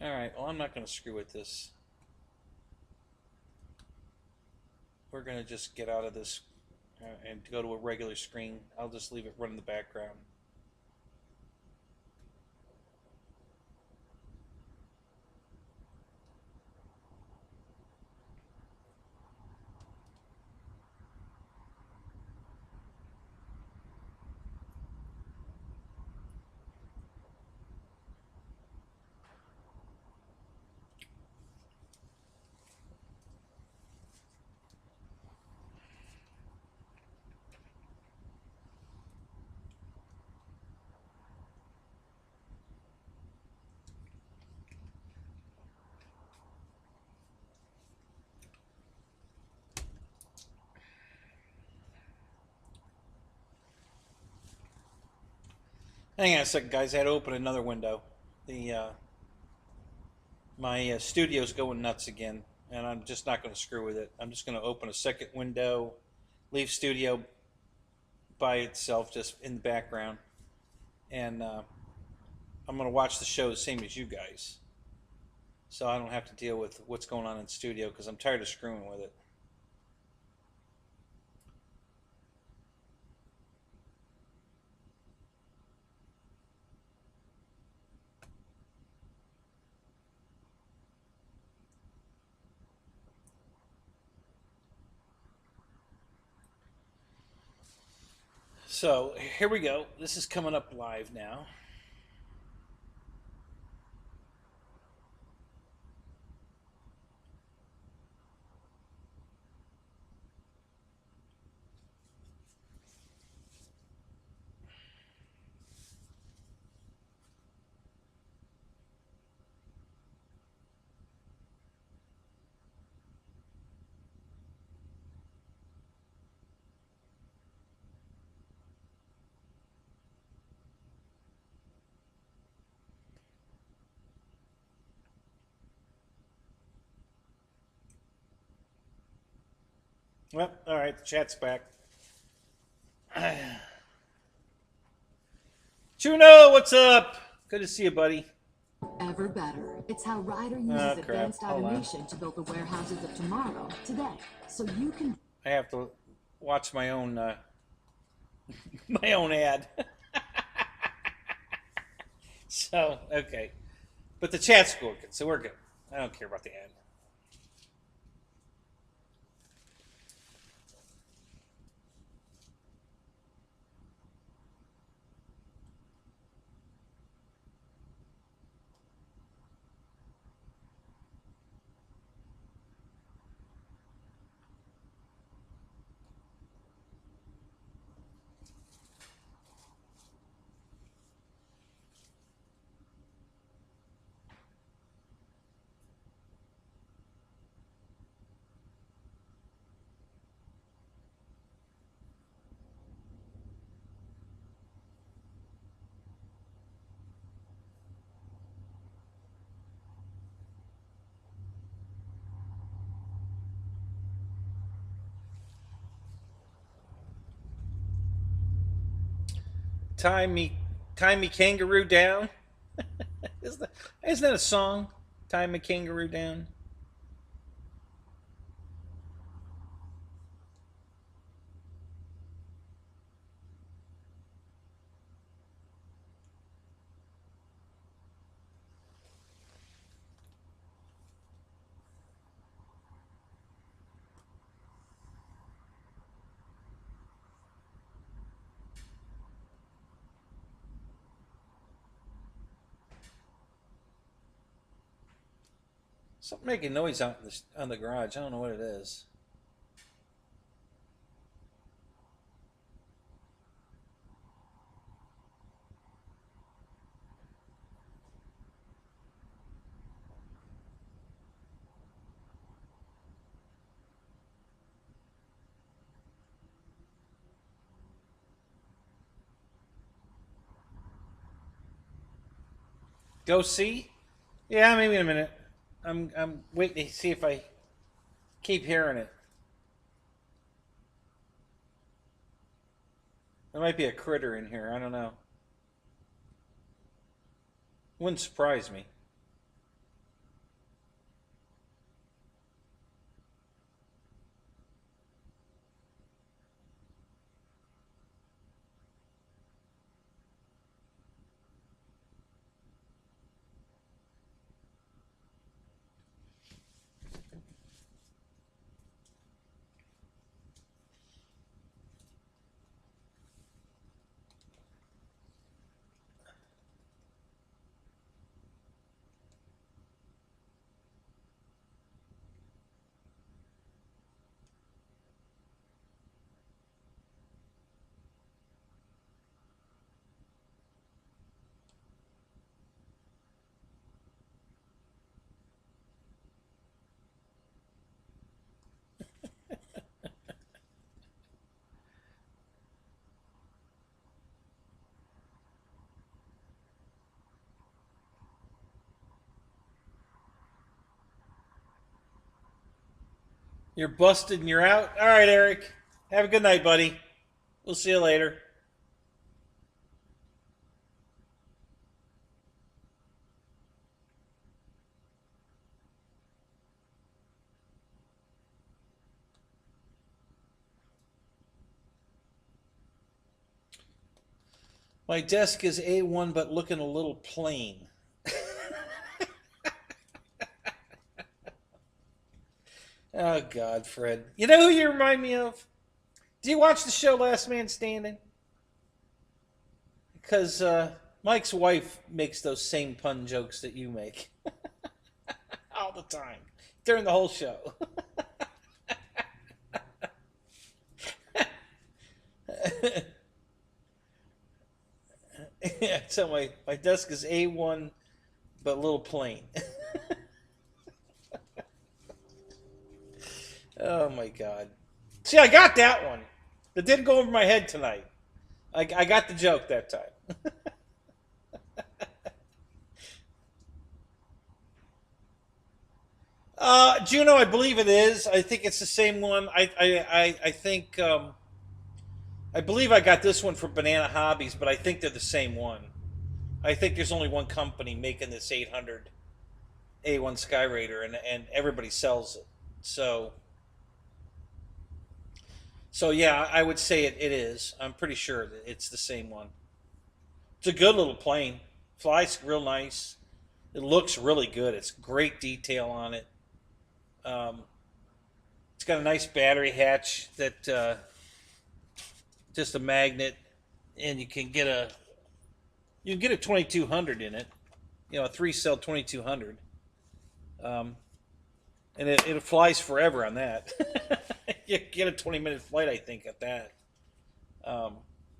All right. Well, I'm not going to screw with this. We're going to just get out of this and go to a regular screen. I'll just leave it run in the background. Hang on a second, guys. I had to open another window. The my studio's going nuts again, and I'm just not going to screw with it. I'm just going to open a second window, leave studio by itself, just in the background, and I'm going to watch the show the same as you guys, so I don't have to deal with what's going on in studio because I'm tired of screwing with it. So here we go. This is coming up live now. Well, all right, the chat's back. Juno, what's up? Good to see you, buddy. Ever better. It's how Ryder uses advanced automation to build the warehouses of tomorrow, today, so you can... I have to watch my own my own ad. So, okay. But the chat's working, so we're good. I don't care about the ad. Tie me kangaroo down. Isn't that a song? Tie me kangaroo down. Something making noise out in on the garage. I don't know what it is. Go see? Yeah, maybe in a minute. I'm waiting to see if I keep hearing it. There might be a critter in here. I don't know. Wouldn't surprise me. You're busted and you're out? All right, Eric. Have a good night, buddy. We'll see you later. My desk is A1 but looking a little plain. Oh, God, Fred. You know who you remind me of? Do you watch the show Last Man Standing? Because Mike's wife makes those same pun jokes that you make. All the time. During the whole show. Yeah, so my desk is A1 but a little plain. Oh my God. See, I got that one. That didn't go over my head tonight. I got the joke that time. Juno, I believe it is. I think it's the same one. I think I believe I got this one from Banana Hobbies, but I think they're the same one. I think there's only one company making this 800 A1 Skyraider, and everybody sells it. So yeah, I would say it is. I'm pretty sure that it's the same one. It's a good little plane. Flies real nice. It looks really good. It's great detail on it. It's got a nice battery hatch that just a magnet, and you can get a 2200 in it. You know, a 3-cell 2200. And it flies forever on that. You get a 20-minute flight, I think, at that.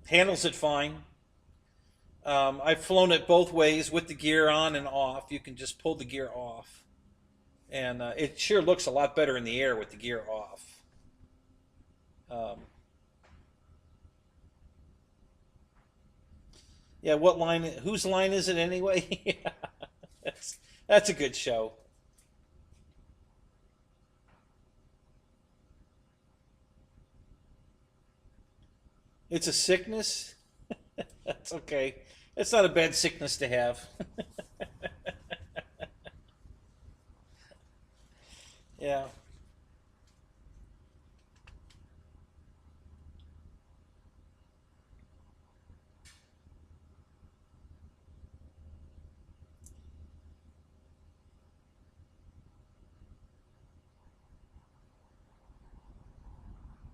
Handles it fine. I've flown it both ways with the gear on and off. You can just pull the gear off. And it sure looks a lot better in the air with the gear off. Yeah, what line? Whose line is it anyway? Yeah, that's a good show. It's a sickness. That's okay. It's not a bad sickness to have. Yeah.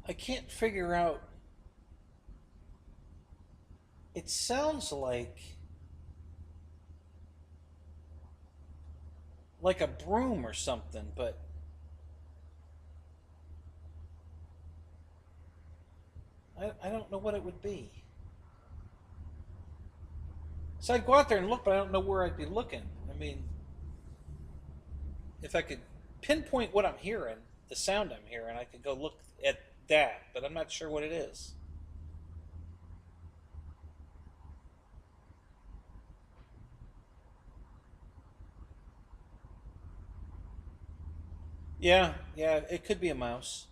I can't figure out. It sounds like a broom or something, but I don't know what it would be. So I'd go out there and look, but I don't know where I'd be looking. I mean, if I could pinpoint what I'm hearing, the sound I'm hearing, I could go look at that, but I'm not sure what it is. Yeah, yeah, it could be a mouse.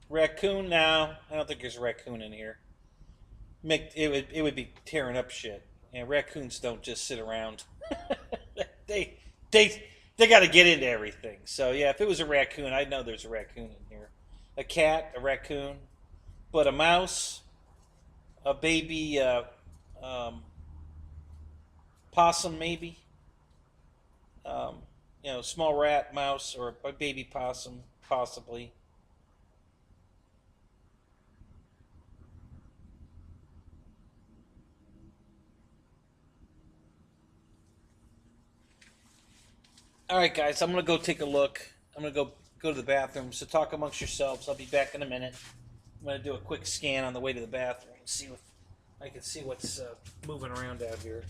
Raccoon? No, I don't think there's a raccoon in here. It would be tearing up shit. And raccoons don't just sit around. they they they got to get into everything. So yeah, if it was a raccoon, I'd know there's a raccoon in here. A cat, a raccoon, but a mouse, a baby possum maybe. Um, small rat, mouse, or a baby possum possibly. All right, guys, I'm gonna go take a look. I'm gonna go to the bathroom. So talk amongst yourselves. I'll be back in a minute. I'm gonna do a quick scan on the way to the bathroom and see if I can see what's moving around out here.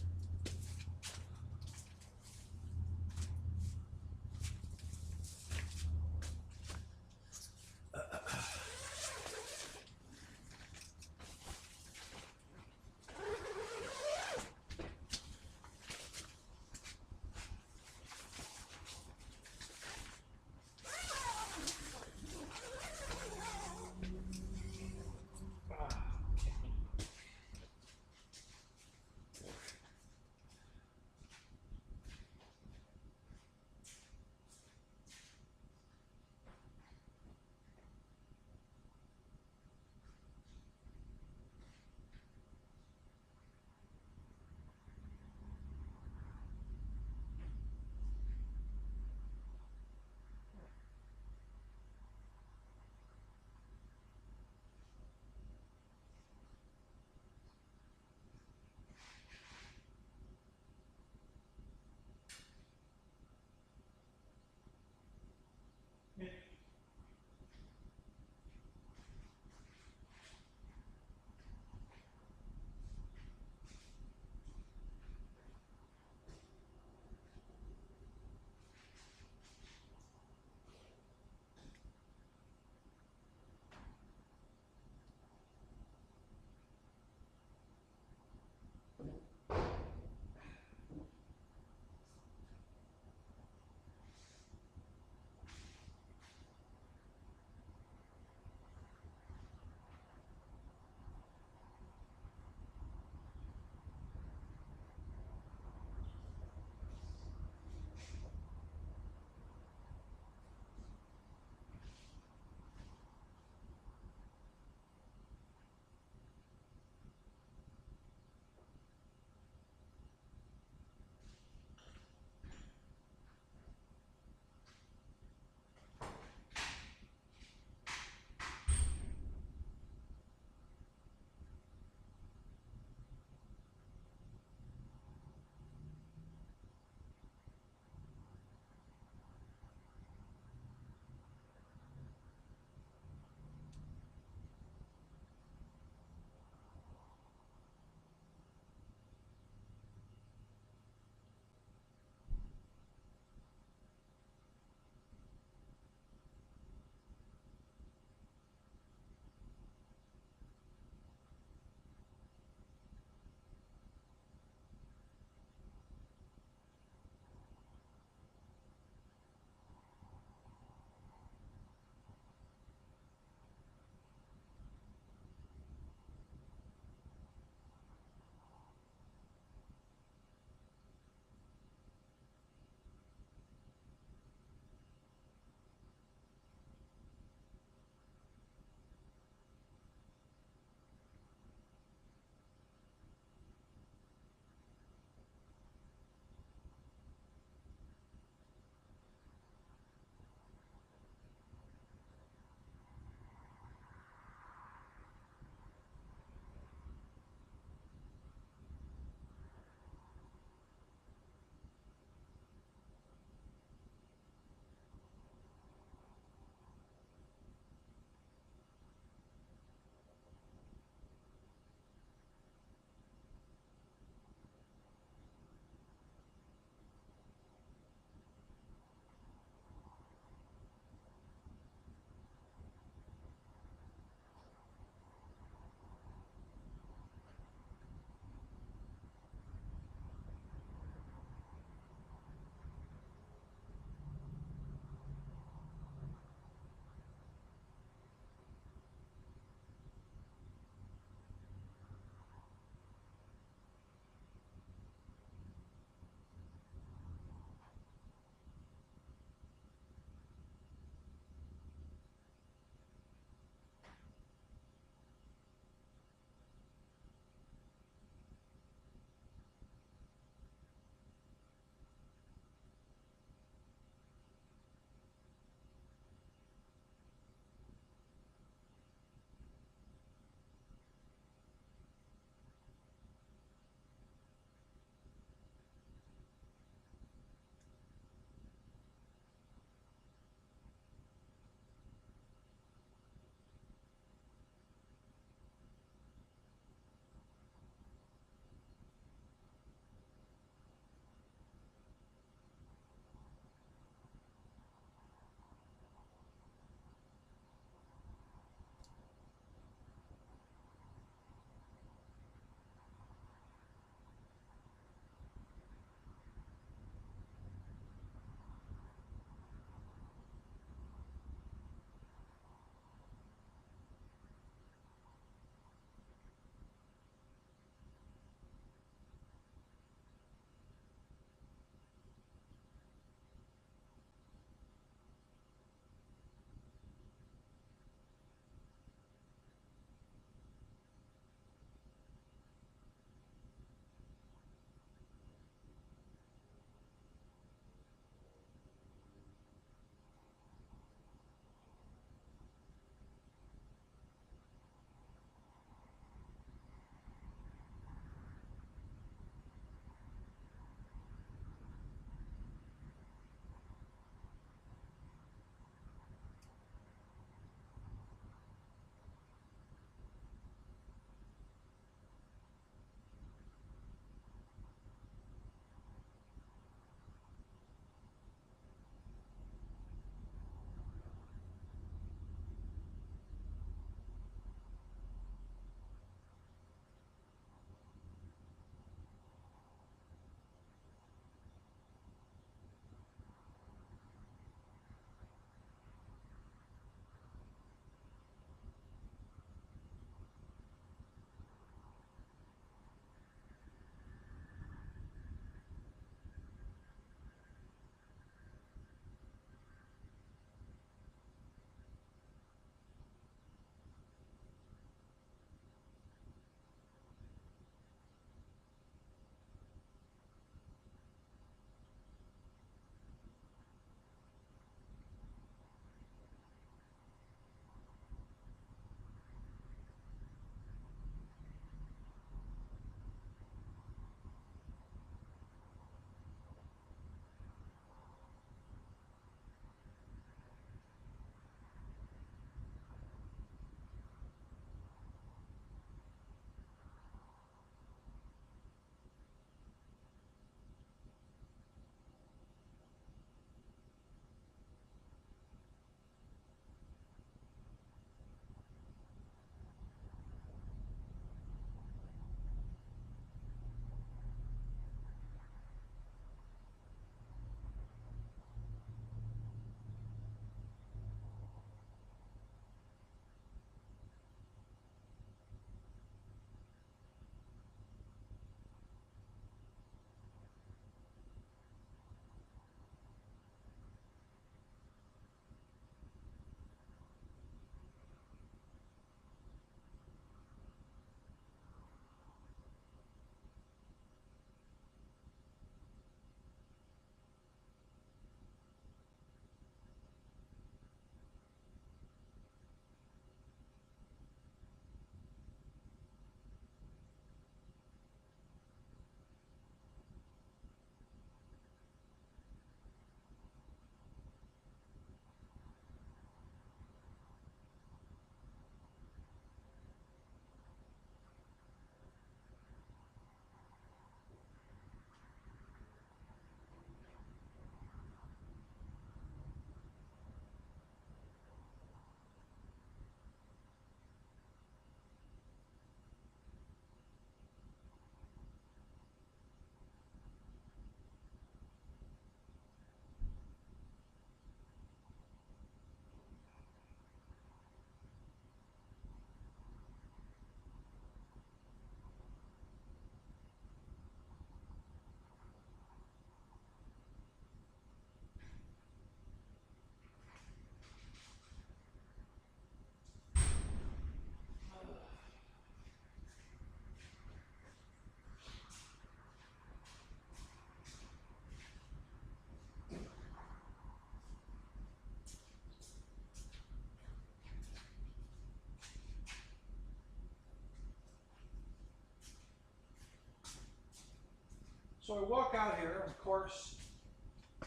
So I walk out here, of course,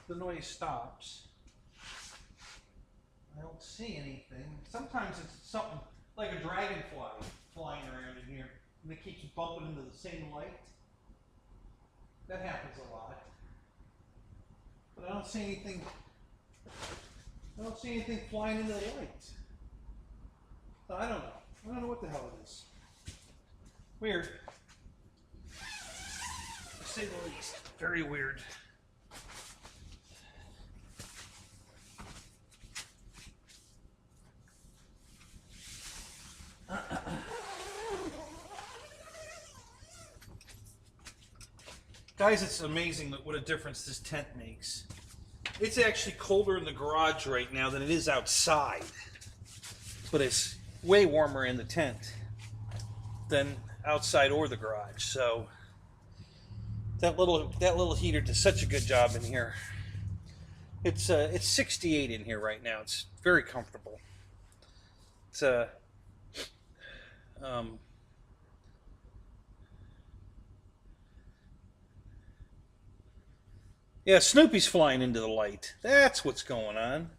the noise stops. I don't see anything. Sometimes it's something like a dragonfly flying around in here, and it keeps bumping into the same light. That happens a lot. But I don't see anything. I don't see anything flying into the light. So I don't know. I don't know what the hell it is. Weird. To say the least. Very weird. Guys, it's amazing what a difference this tent makes. It's actually colder in the garage right now than it is outside. But it's way warmer in the tent than outside or the garage. So that little heater does such a good job in here. It's 68 in here right now. It's very comfortable. It's yeah, Snoopy's flying into the light. That's what's going on.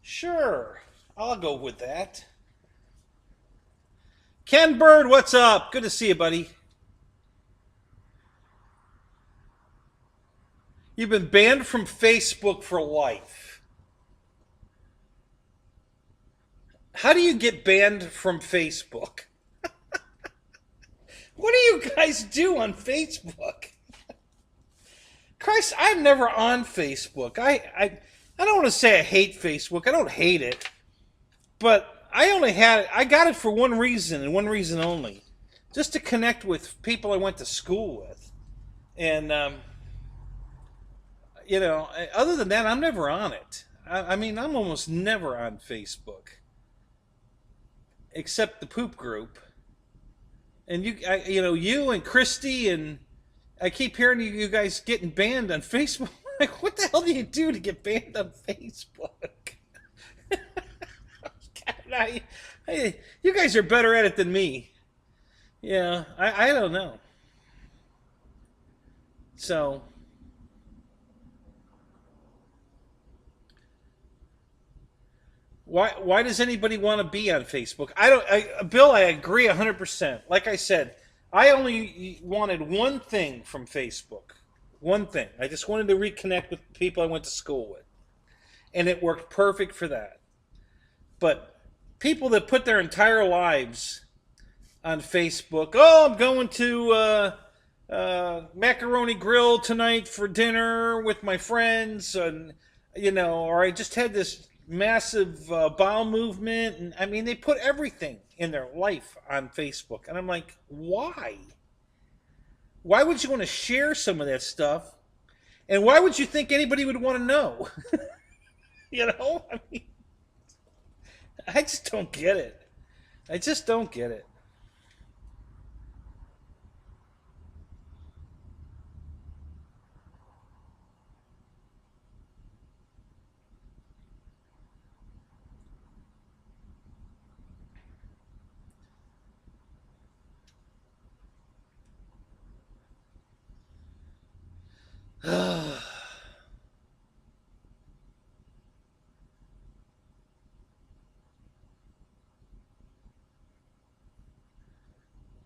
Sure, I'll go with that. Ken Bird, what's up? Good to see you, buddy. You've been banned from Facebook for life. How do you get banned from Facebook? What do you guys do on Facebook? Christ, I'm never on Facebook. I don't want to say I hate Facebook. I don't hate it. But I got it for one reason and one reason only. Just to connect with people I went to school with. And, you know, other than that, I'm never on it. I mean, I'm almost never on Facebook. Except the poop group. And you and Christy and I keep hearing you guys getting banned on Facebook. Like, what the hell do you do to get banned on Facebook? God, you guys are better at it than me. Yeah, I don't know. So, why does anybody want to be on Facebook? Bill, I agree 100%. Like I said, I only wanted one thing from Facebook. One thing. I just wanted to reconnect with people I went to school with. And it worked perfect for that. But people that put their entire lives on Facebook, oh, I'm going to Macaroni Grill tonight for dinner with my friends, and or I just had this massive bowel movement, and I mean, they put everything in their life on Facebook, and I'm like, why? Why would you want to share some of that stuff? And why would you think anybody would want to know? I mean, I just don't get it. I just don't get it.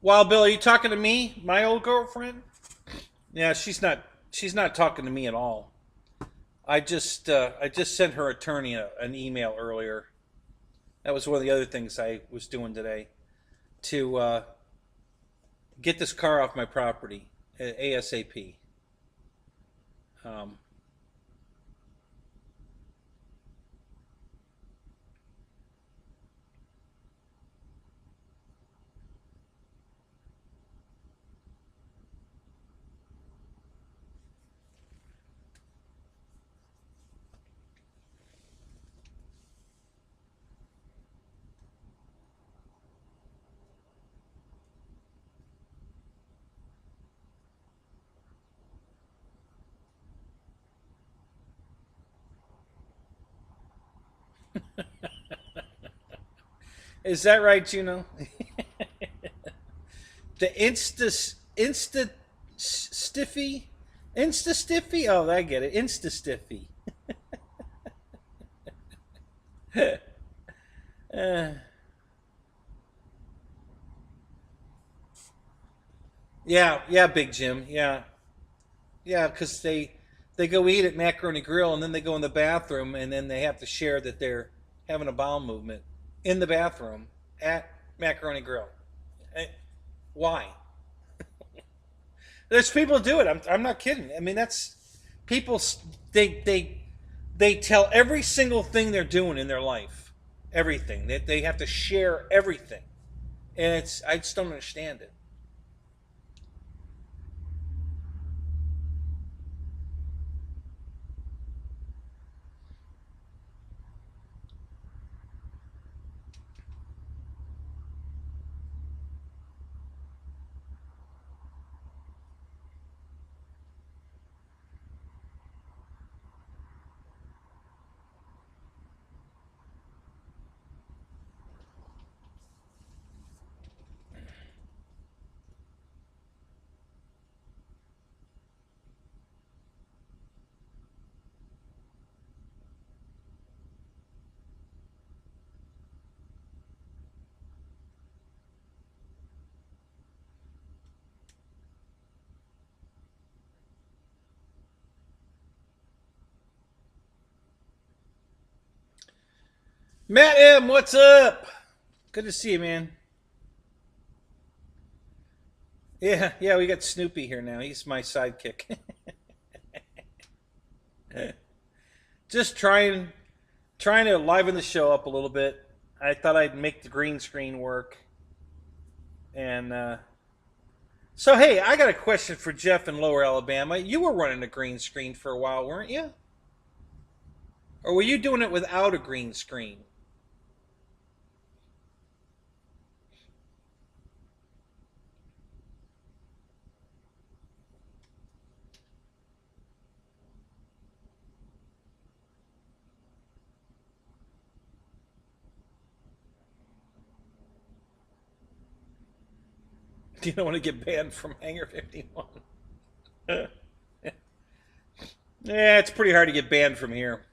Well, Bill, are you talking to me, my old girlfriend? Yeah, she's not talking to me at all. I just sent her attorney an email earlier. That was one of the other things I was doing today, to get this car off my property ASAP. Is that right, Juno? The Insta Stiffy? Insta Stiffy? Oh, I get it. Insta Stiffy. Yeah, yeah, Big Jim. Yeah. Yeah, because they go eat at Macaroni Grill and then they go in the bathroom and then they have to share that they're having a bowel movement in the bathroom at Macaroni Grill. Eh, Why? There's people who do it. I'm not kidding. I mean, that's people. They tell every single thing they're doing in their life, everything. They have to share everything, and I just don't understand it. Matt M, what's up? Good to see you, man. Yeah, yeah, we got Snoopy here now. He's my sidekick. Just trying to liven the show up a little bit. I thought I'd make the green screen work. And so, hey, I got a question for Jeff in Lower Alabama. You were running a green screen for a while, weren't you? Or were you doing it without a green screen? Do you don't want to get banned from Hangar 51? Yeah, it's pretty hard to get banned from here.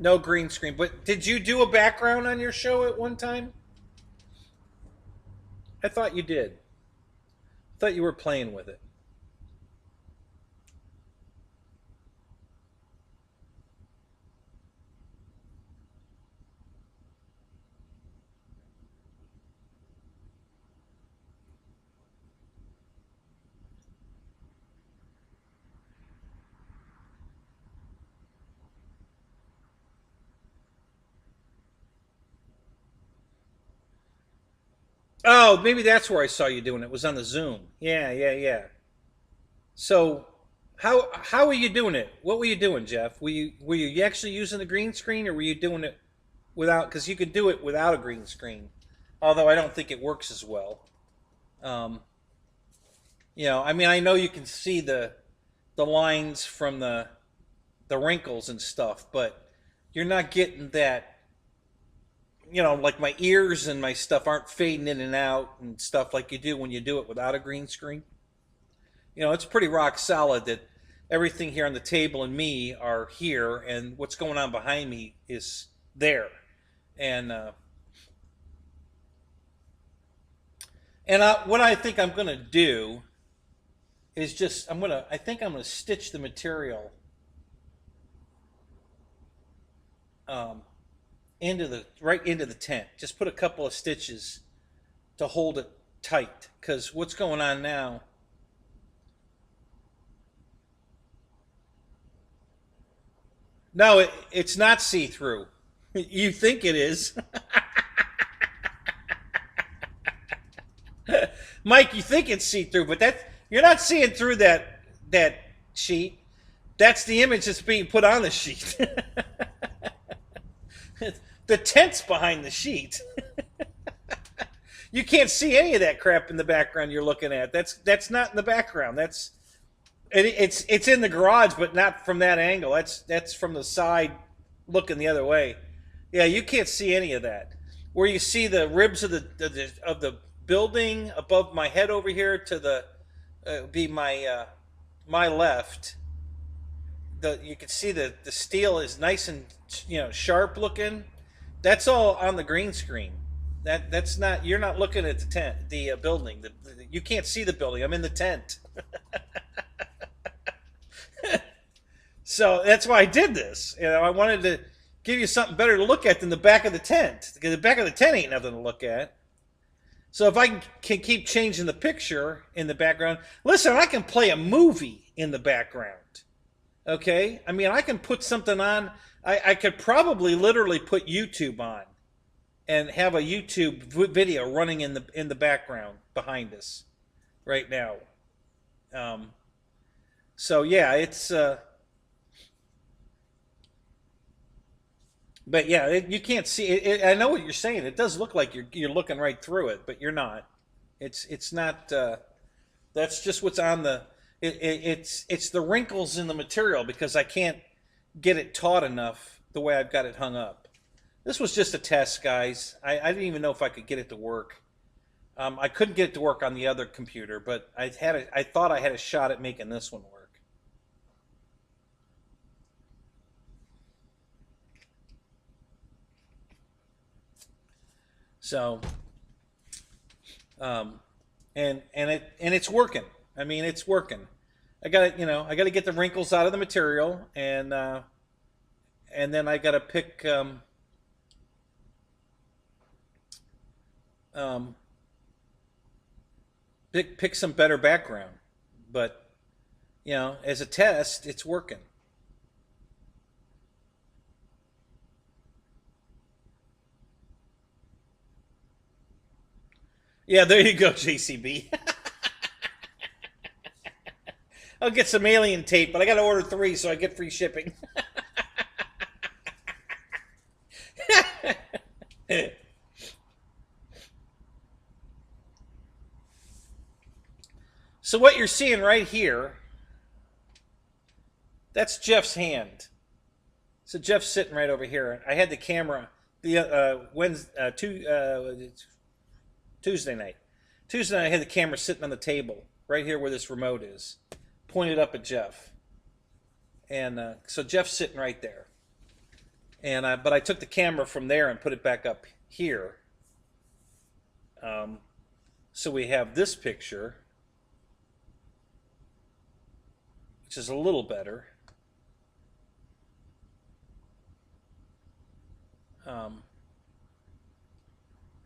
No green screen. But did you do a background on your show at one time? I thought you did. I thought you were playing with it. Oh, maybe that's where I saw you doing it. It was on the Zoom. Yeah, yeah, yeah. So, how were you doing it? What were you doing, Jeff? Were you actually using the green screen, or were you doing it without? Because you could do it without a green screen, although I don't think it works as well. Um, I mean, I know you can see the lines from the wrinkles and stuff, but you're not getting that. Like my ears and my stuff aren't fading in and out and stuff like you do when you do it without a green screen. It's pretty rock solid that everything here on the table and me are here, and what's going on behind me is there. And what I think I'm gonna do is just I think I'm gonna stitch the material right into the tent. Just put a couple of stitches to hold it tight, because what's going on now. No, it's not see-through. You think it is. Mike, you think it's see-through, but you're not seeing through that sheet. That's the image that's being put on the sheet. The tent's behind the sheet. You can't see any of that crap in the background you're looking at. That's not in the background. It's in the garage, but not from that angle. That's from the side, looking the other way. Yeah, you can't see any of that. Where you see the ribs of the building above my head over here to the be my left. You can see the steel is nice and sharp looking. That's all on the green screen. That's not, you're not looking at the tent, the building. You can't see the building. I'm in the tent. So that's why I did this. I wanted to give you something better to look at than the back of the tent, because the back of the tent ain't nothing to look at. So if I can keep changing the picture in the background, listen, I can play a movie in the background. Okay, I mean, I can put something on. I could probably literally put YouTube on and have a YouTube video running in the background behind us right now. So yeah, it's but yeah, you can't see it. I know what you're saying. It does look like you're looking right through it, but you're not. It's not. That's just what's on the. It's the wrinkles in the material, because I can't get it taut enough the way I've got it hung up. This was just a test, guys. I didn't even know if I could get it to work. I couldn't get it to work on the other computer, but I thought I had a shot at making this one work. So, and it's working. I mean, it's working. I got to get the wrinkles out of the material, and then I got to pick pick some better background. But as a test, it's working. Yeah, there you go, JCB. I'll get some alien tape, but I got to order 3 so I get free shipping. So what you're seeing right here, that's Jeff's hand. So Jeff's sitting right over here. I had the camera Tuesday night. Tuesday night I had the camera sitting on the table right here where this remote is, pointed up at Jeff. And so Jeff's sitting right there. And but I took the camera from there and put it back up here. So we have this picture, which is a little better.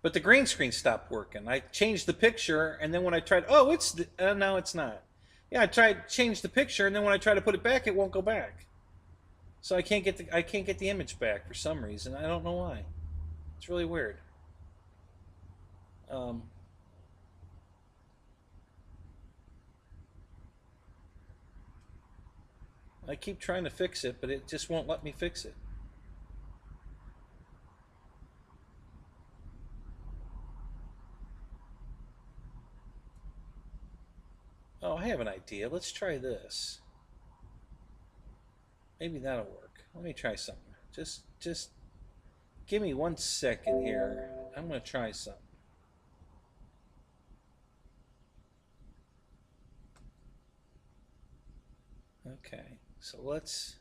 But the green screen stopped working. I changed the picture, and then when I tried, no, it's not. Yeah, I tried change the picture, and then when I try to put it back, it won't go back. So I can't get the image back for some reason. I don't know why. It's really weird. I keep trying to fix it, but it just won't let me fix it. Oh, I have an idea. Let's try this. Maybe that'll work. Let me try something. Just give me 1 second here. I'm going to try something. Okay, so let's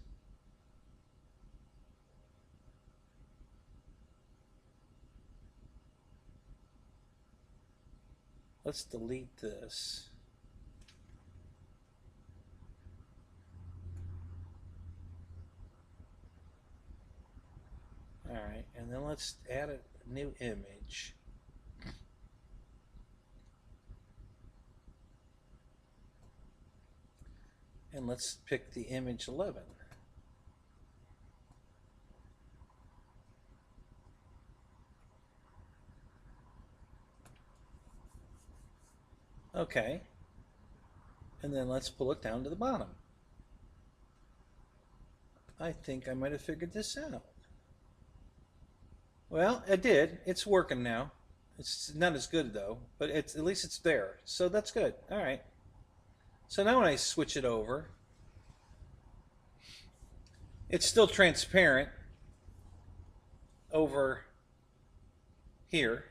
delete this. All right, and then let's add a new image. And let's pick the image 11. Okay. And then let's pull it down to the bottom. I think I might have figured this out. Well, I did. It's working now. It's not as good though, but it's at least it's there. So that's good. All right. So now when I switch it over, it's still transparent over here.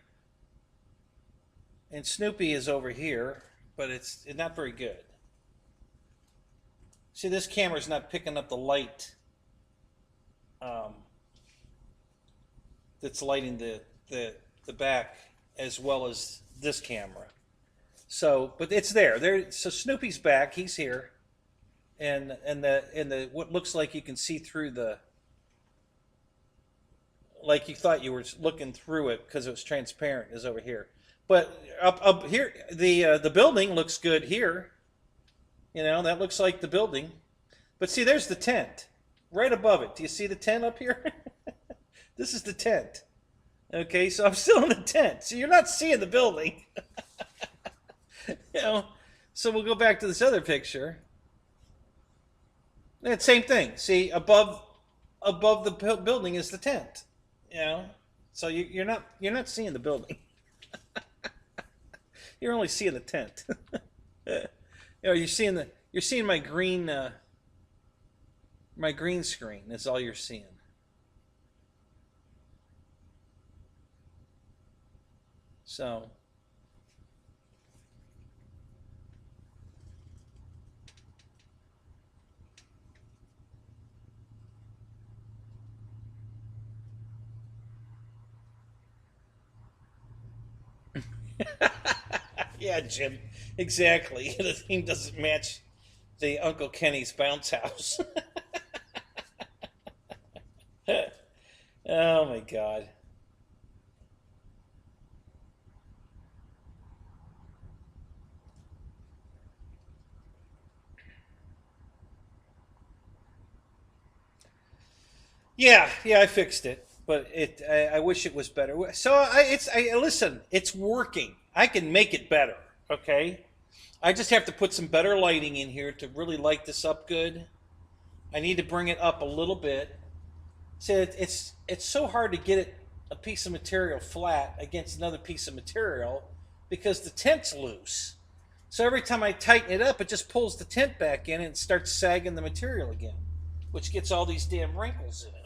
And Snoopy is over here, but it's not very good. See, this camera's not picking up the light that's lighting the back as well as this camera. So, but it's there. So Snoopy's back. He's here, and the what looks like you can see through the, like you thought you were looking through it because it was transparent, is over here. But up here, the building looks good here. You know, that looks like the building. But see, there's the tent right above it. Do you see the tent up here? This is the tent. Okay, so I'm still in the tent. So you're not seeing the building. You know, so we'll go back to this other picture. And same thing. See, above the building is the tent. You know, so you're not seeing the building. You're only seeing the tent. You know, you're seeing my green screen. That's all you're seeing. So yeah, Jim, exactly. The theme doesn't match the Uncle Kenny's bounce house. Oh my God. Yeah, I fixed it, but I wish it was better. So listen, it's working. I can make it better, okay? I just have to put some better lighting in here to really light this up good. I need to bring it up a little bit. See, it's so hard to get a piece of material flat against another piece of material because the tent's loose. So every time I tighten it up, it just pulls the tent back in and starts sagging the material again, which gets all these damn wrinkles in it.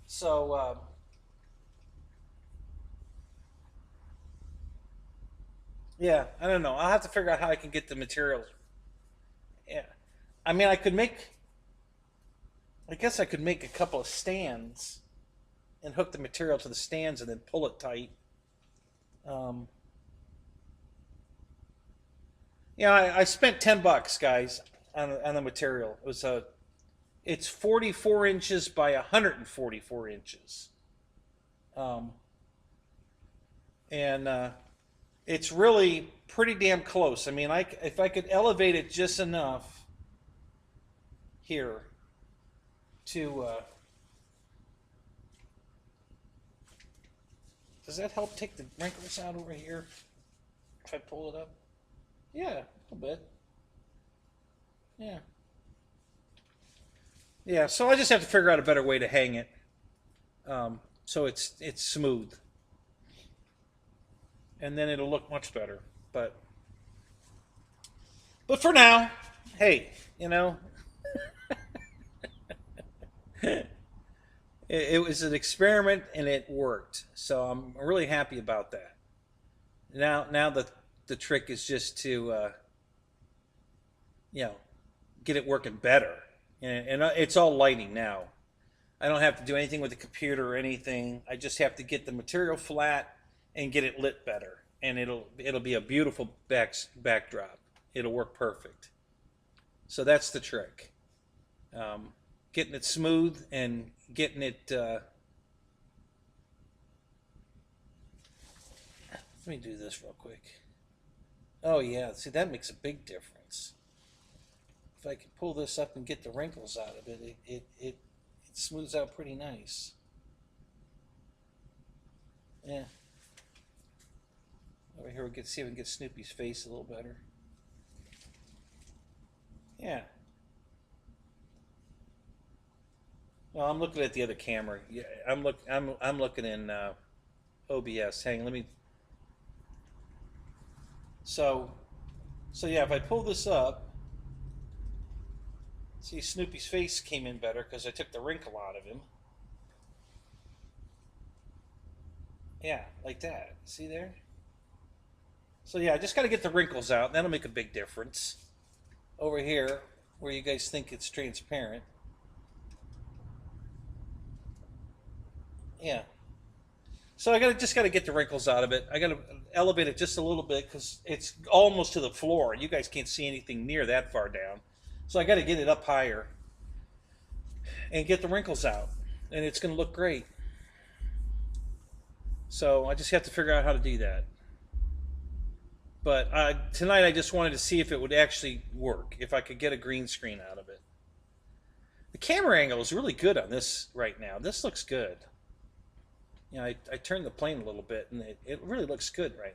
So, yeah, I don't know. I'll have to figure out how I can get the materials. Yeah. I mean, I guess I could make a couple of stands and hook the material to the stands and then pull it tight. Yeah, I spent $10, guys, on the material. It's 44 inches by 144 inches. And it's really pretty damn close. I mean, if I could elevate it just enough here to... does that help take the wrinkles out over here? If I pull it up? Yeah, a little bit. Yeah. Yeah, so I just have to figure out a better way to hang it, so it's smooth, and then it'll look much better. But for now, hey, you know, it was an experiment and it worked, so I'm really happy about that. Now the trick is just to you know, get it working better. And it's all lighting now. I don't have to do anything with the computer or anything. I just have to get the material flat and get it lit better. And it'll be a beautiful backdrop. It'll work perfect. So that's the trick. Getting it smooth and getting it... let me do this real quick. Oh yeah, see, that makes a big difference. If I can pull this up and get the wrinkles out of it, it smooths out pretty nice. Yeah. Over here, we'll we can see if we can get Snoopy's face a little better. Yeah. Well, I'm looking at the other camera. Yeah, I'm looking in OBS. Hang, let me. So yeah, if I pull this up, see Snoopy's face came in better because I took the wrinkle out of him. Yeah, like that. See there? So yeah, I just got to get the wrinkles out, and that'll make a big difference. Over here, where you guys think it's transparent. Yeah. So I just got to get the wrinkles out of it. I got to elevate it just a little bit because it's almost to the floor. You guys can't see anything near that far down. So I got to get it up higher and get the wrinkles out, and it's going to look great. So I just have to figure out how to do that. But tonight I just wanted to see if it would actually work, if I could get a green screen out of it. The camera angle is really good on this right now. This looks good. You know, I turned the plane a little bit, and it really looks good right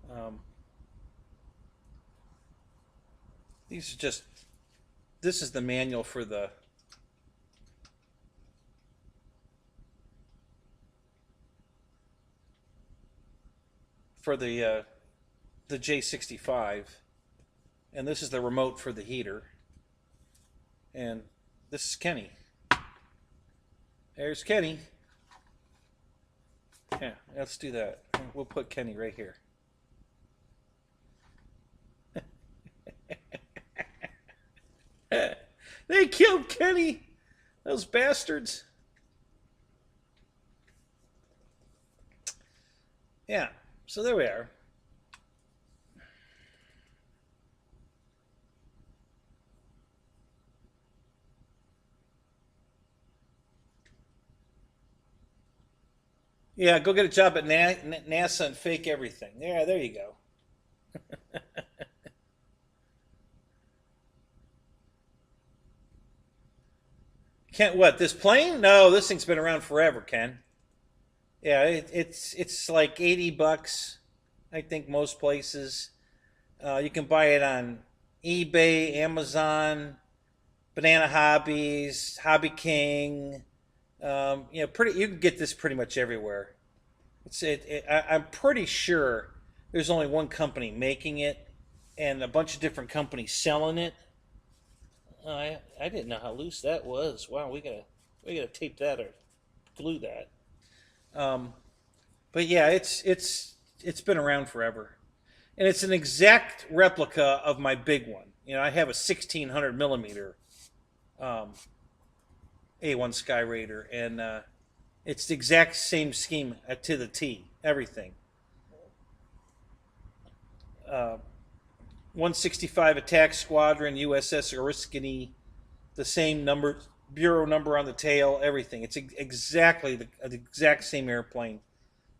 now. These are just, this is the manual for the J65, and this is the remote for the heater, and this is Kenny. There's Kenny. Yeah, let's do that. We'll put Kenny right here. They killed Kenny, those bastards. Yeah, so there we are. Yeah, go get a job at NASA and fake everything. Yeah, there you go. Can't what? This plane? No, this thing's been around forever, Ken. Yeah, it's like $80, I think most places. You can buy it on eBay, Amazon, Banana Hobbies, Hobby King. You know, you can get this pretty much everywhere. I'm pretty sure there's only one company making it, and a bunch of different companies selling it. I didn't know how loose that was. Wow, we gotta tape that or glue that. But yeah, it's been around forever, and it's an exact replica of my big one. You know, I have a 1600 millimeter A1 Sky Raider, and it's the exact same scheme to the T. Everything. 165 Attack Squadron, USS Oriskany, the same number, bureau number on the tail, everything. It's exactly the exact same airplane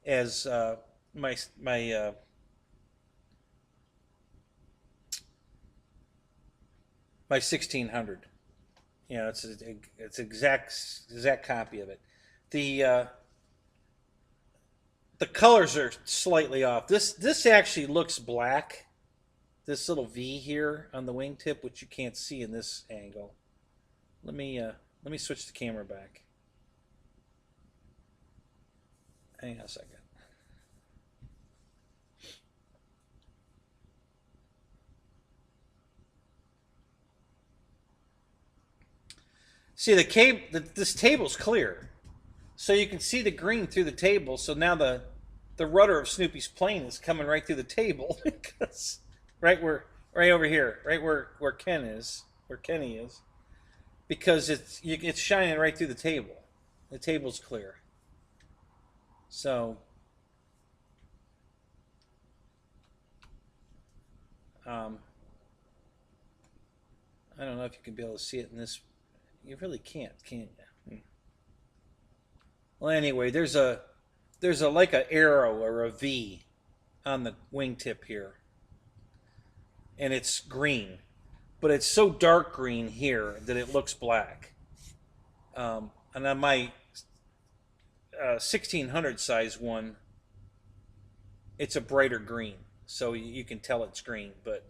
as my 1600. You know, it's exact copy of it. The colors are slightly off. This actually looks black. This little V here on the wingtip, which you can't see in this angle. Let me switch the camera back. Hang on a second. See, this table's clear, so you can see the green through the table. So now the rudder of Snoopy's plane is coming right through the table because right over here, right where Kenny is, because it's shining right through the table. The table's clear. So I don't know if you can be able to see it in this. You really can't you? Well, anyway, there's like an arrow or a V on the wingtip here, and it's green, but it's so dark green here that it looks black. And on my 1600 size one, it's a brighter green, so you can tell it's green. But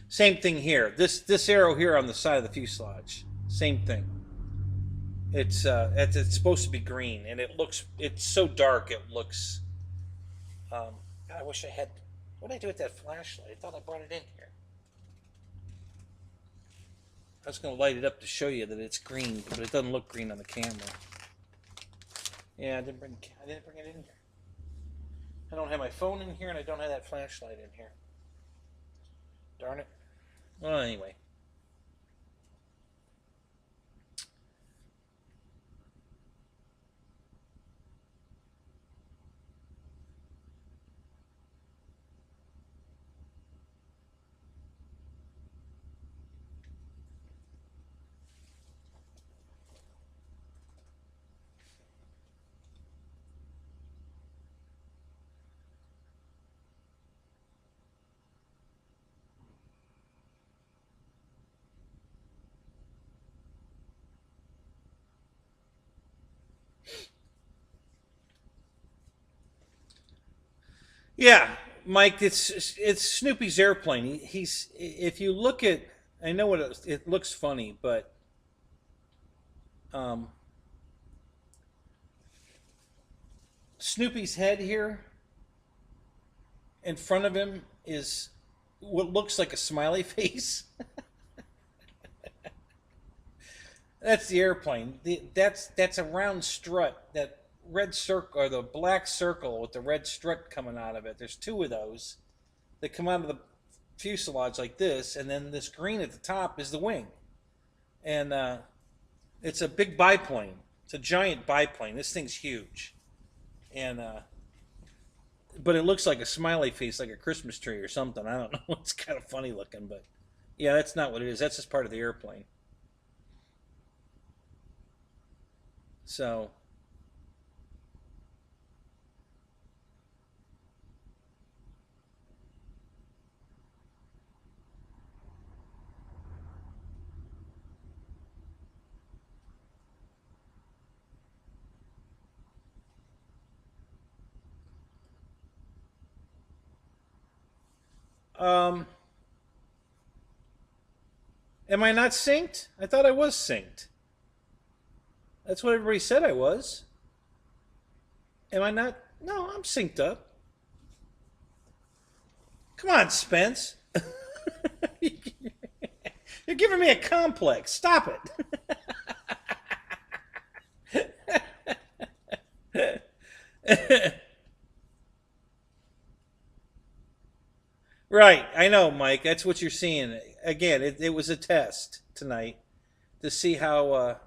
same thing here. This arrow here on the side of the fuselage, same thing. It's supposed to be green, and it's so dark it looks. God, I wish I had. What did I do with that flashlight? I thought I brought it in here. I was going to light it up to show you that it's green, but it doesn't look green on the camera. Yeah, I didn't bring it in here. I don't have my phone in here, and I don't have that flashlight in here. Darn it. Well, anyway. Yeah, Mike, it's Snoopy's airplane. He's if you look at, I know it looks funny, but Snoopy's head here in front of him is what looks like a smiley face. That's the airplane. That's a round strut. That red circle, or the black circle with the red strut coming out of it. There's two of those that come out of the fuselage like this, and then this green at the top is the wing. And it's a big biplane. It's a giant biplane. This thing's huge. And but it looks like a smiley face, like a Christmas tree or something. I don't know. It's kind of funny looking, but yeah, that's not what it is. That's just part of the airplane. So am I not synced? I thought I was synced. That's what everybody said I was. Am I not? No, I'm synced up. Come on, Spence. You're giving me a complex. Stop it. Right, I know, Mike. That's what you're seeing. Again, it was a test tonight to see how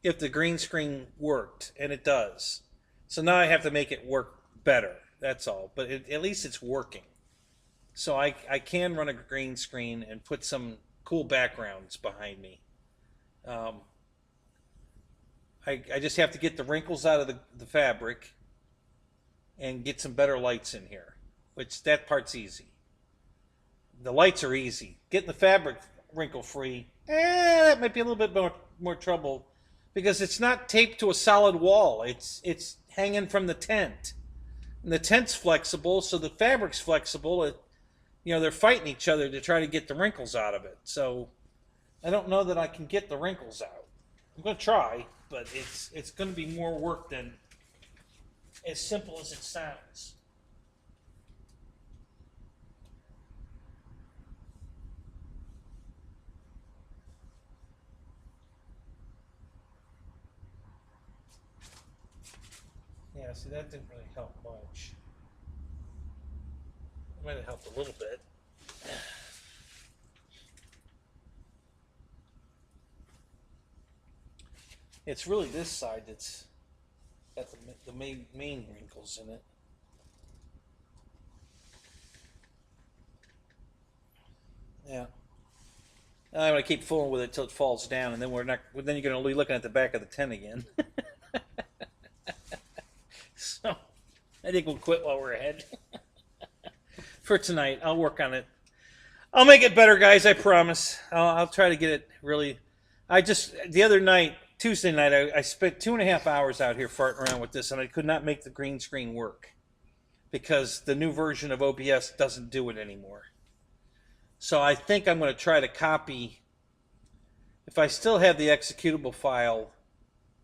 if the green screen worked, and it does. So now I have to make it work better. That's all. But at least it's working. So I can run a green screen and put some cool backgrounds behind me. I just have to get the wrinkles out of the fabric and get some better lights in here, which that part's easy. The lights are easy. Getting the fabric wrinkle free, that might be a little bit more trouble because it's not taped to a solid wall. It's hanging from the tent. And the tent's flexible, so the fabric's flexible. They're fighting each other to try to get the wrinkles out of it. So I don't know that I can get the wrinkles out. I'm going to try, but it's going to be more work than as simple as it sounds. Yeah, see, that didn't really help much. It might have helped a little bit. It's really this side that's got the main wrinkles in it. Yeah. I'm gonna keep fooling with it till it falls down, and then Then you're gonna be looking at the back of the tent again. So, I think we'll quit while we're ahead. For tonight, I'll work on it. I'll make it better, guys. I promise. I'll try to get it really. The other night, Tuesday night, I spent 2.5 hours out here farting around with this, and I could not make the green screen work because the new version of OBS doesn't do it anymore. So I think I'm going to try to copy, if I still have the executable file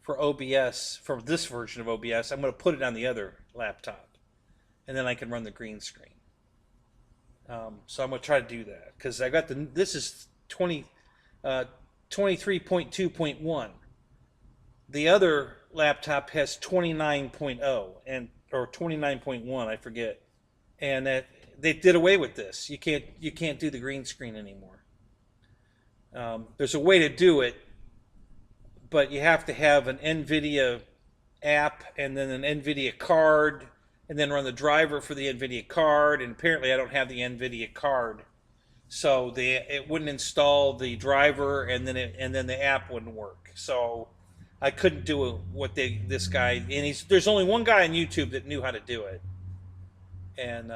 for OBS, for this version of OBS, I'm going to put it on the other laptop. And then I can run the green screen. So I'm going to try to do that. Because I got this is 23.2.1. The other laptop has 29.0 or 29.1, I forget. And that they did away with this. You can't do the green screen anymore. There's a way to do it, but you have to have an NVIDIA app and then an NVIDIA card, and then run the driver for the NVIDIA card. And apparently I don't have the NVIDIA card, so it wouldn't install the driver, and then the app wouldn't work. So I couldn't do what this guy, and there's only one guy on YouTube that knew how to do it, and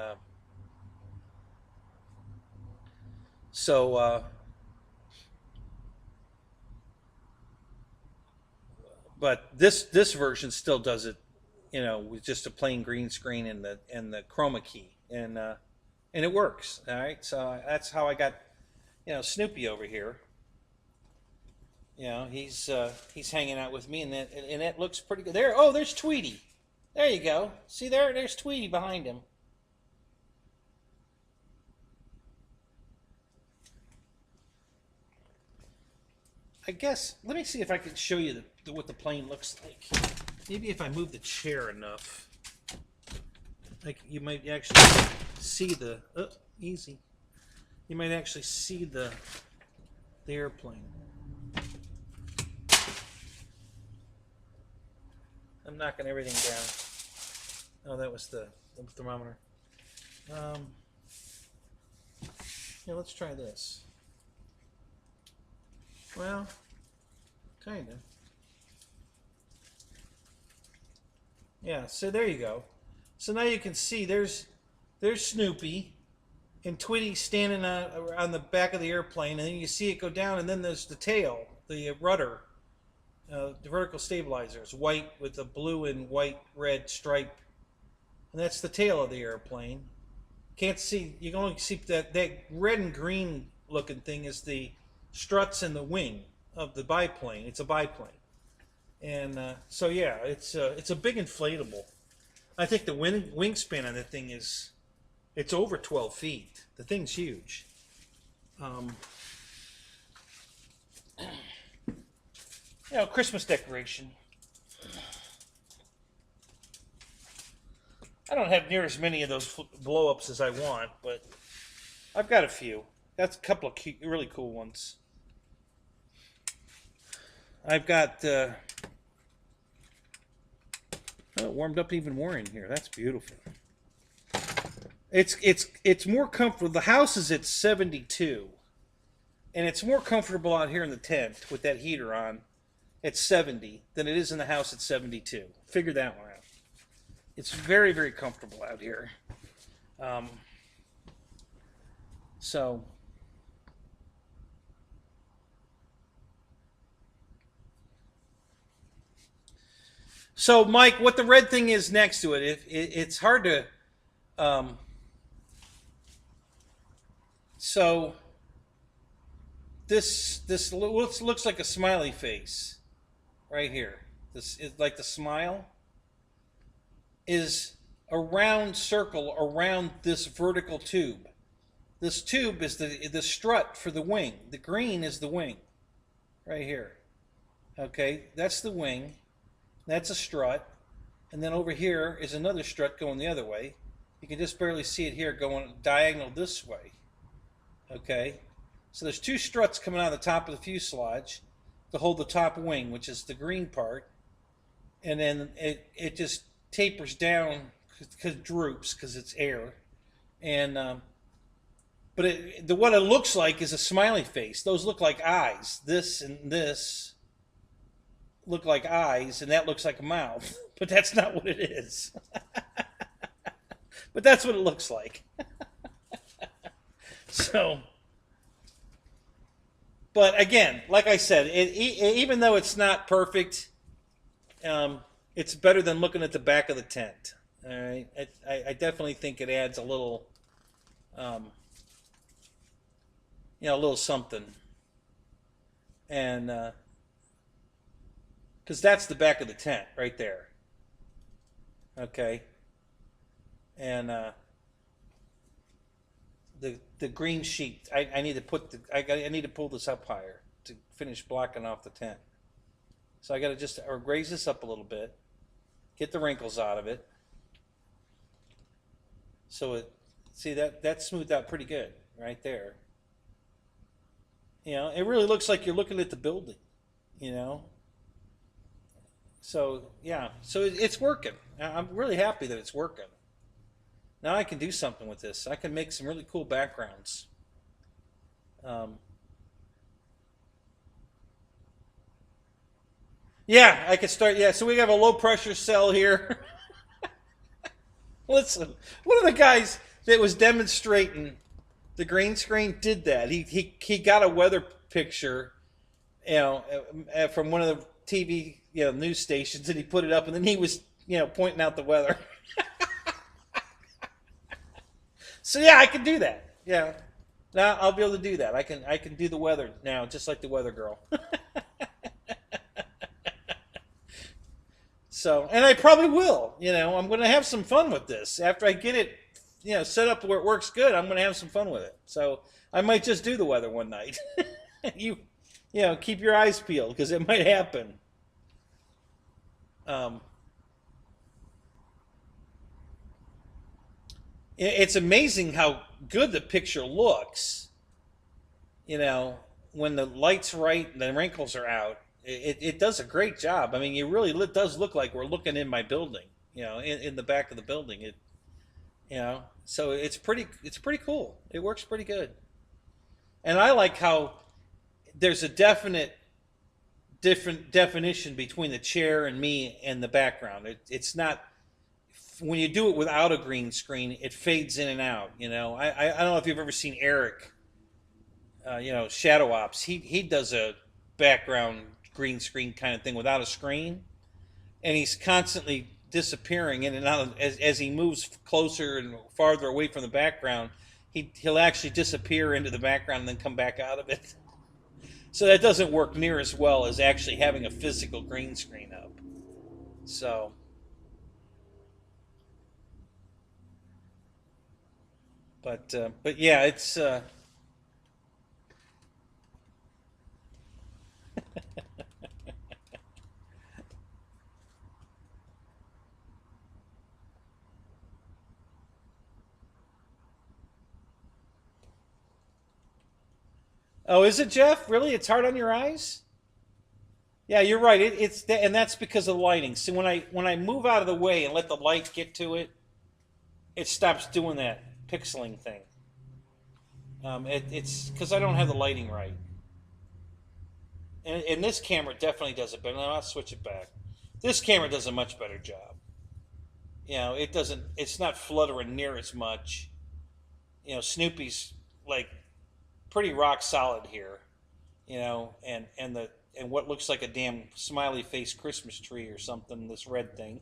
but this version still does it, with just a plain green screen and the chroma key, and it works. All right, so that's how I got, Snoopy over here. He's hanging out with me, and that looks pretty good. There's Tweety. There you go. See there's Tweety behind him. I guess, let me see if I can show you what the plane looks like. Maybe if I move the chair enough, like you might actually see easy. You might actually see the airplane. I'm knocking everything down. Oh, that was the thermometer. Let's try this. Well, kind of. Yeah, so there you go. So now you can see there's Snoopy, and Tweety standing on the back of the airplane, and then you see it go down, and then there's the tail, the rudder, the vertical stabilizer. It's white with a blue and white-red stripe, and that's the tail of the airplane. Can't see, you can only see that red and green looking thing is the struts and the wing of the biplane. It's a biplane, and so yeah, it's a big inflatable. I think the wingspan on that thing it's over 12 feet. The thing's huge. Christmas decoration. I don't have near as many of those blow-ups as I want, but I've got a few. That's a couple of really cool ones. I've got it warmed up even more in here. That's beautiful. It's more comfortable. The house is at 72, and it's more comfortable out here in the tent with that heater on at 70 than it is in the house at 72. Figure that one out. It's very, very comfortable out here. So Mike, what the red thing is next to it, it's hard to. So this looks like a smiley face right here. This is like the smile is a round circle around this vertical tube. This tube is the strut for the wing. The green is the wing right here. Okay, that's the wing. That's a strut. And then over here is another strut going the other way. You can just barely see it here going diagonal this way. Okay, so there's two struts coming out of the top of the fuselage to hold the top wing, which is the green part. And then it just tapers down because droops because it's air. And but what it looks like is a smiley face. Those look like eyes. This and this look like eyes, and that looks like a mouth. But that's not what it is. But that's what it looks like. So, but again, like I said, even though it's not perfect, it's better than looking at the back of the tent. All right, I definitely think it adds a little, um, a little something, and because that's the back of the tent right there. Okay, and the green sheet. I need to put I need to pull this up higher to finish blocking off the tent. So I got to just raise this up a little bit, get the wrinkles out of it. So see that smoothed out pretty good right there. It really looks like you're looking at the building. You know. So yeah, so it's working. I'm really happy that it's working. Now I can do something with this. I can make some really cool backgrounds. Yeah, I could start. Yeah, so we have a low pressure cell here. Listen, one of the guys that was demonstrating the green screen did that. He got a weather picture, from one of the TV news stations, and he put it up, and then he was pointing out the weather. So yeah, I can do that. Yeah, now I'll be able to do that. I can do the weather now, just like the weather girl. So, and I probably will. I'm going to have some fun with this after I get it, set up where it works good. I'm going to have some fun with it. So I might just do the weather one night. you keep your eyes peeled because it might happen. It's amazing how good the picture looks. When the light's right and the wrinkles are out. It does a great job. I mean, it really does look like we're looking in my building, in the back of the building. So it's pretty cool. It works pretty good. And I like how there's a different definition between the chair and me and the background. It's not, when you do it without a green screen, it fades in and out. I don't know if you've ever seen Eric, Shadow Ops. He does a background green screen kind of thing without a screen, and he's constantly disappearing in and out as he moves closer and farther away from the background. He'll actually disappear into the background and then come back out of it. So that doesn't work near as well as actually having a physical green screen up. So but yeah, it's Oh, is it, Jeff? Really? It's hard on your eyes? Yeah, you're right. And that's because of the lighting. See, when I move out of the way and let the light get to it, it stops doing that pixeling thing. It's because I don't have the lighting right. And this camera definitely does it better. I'll switch it back. This camera does a much better job. It doesn't. It's not fluttering near as much. Snoopy's like pretty rock solid here. And what looks like a damn smiley face Christmas tree or something. This red thing.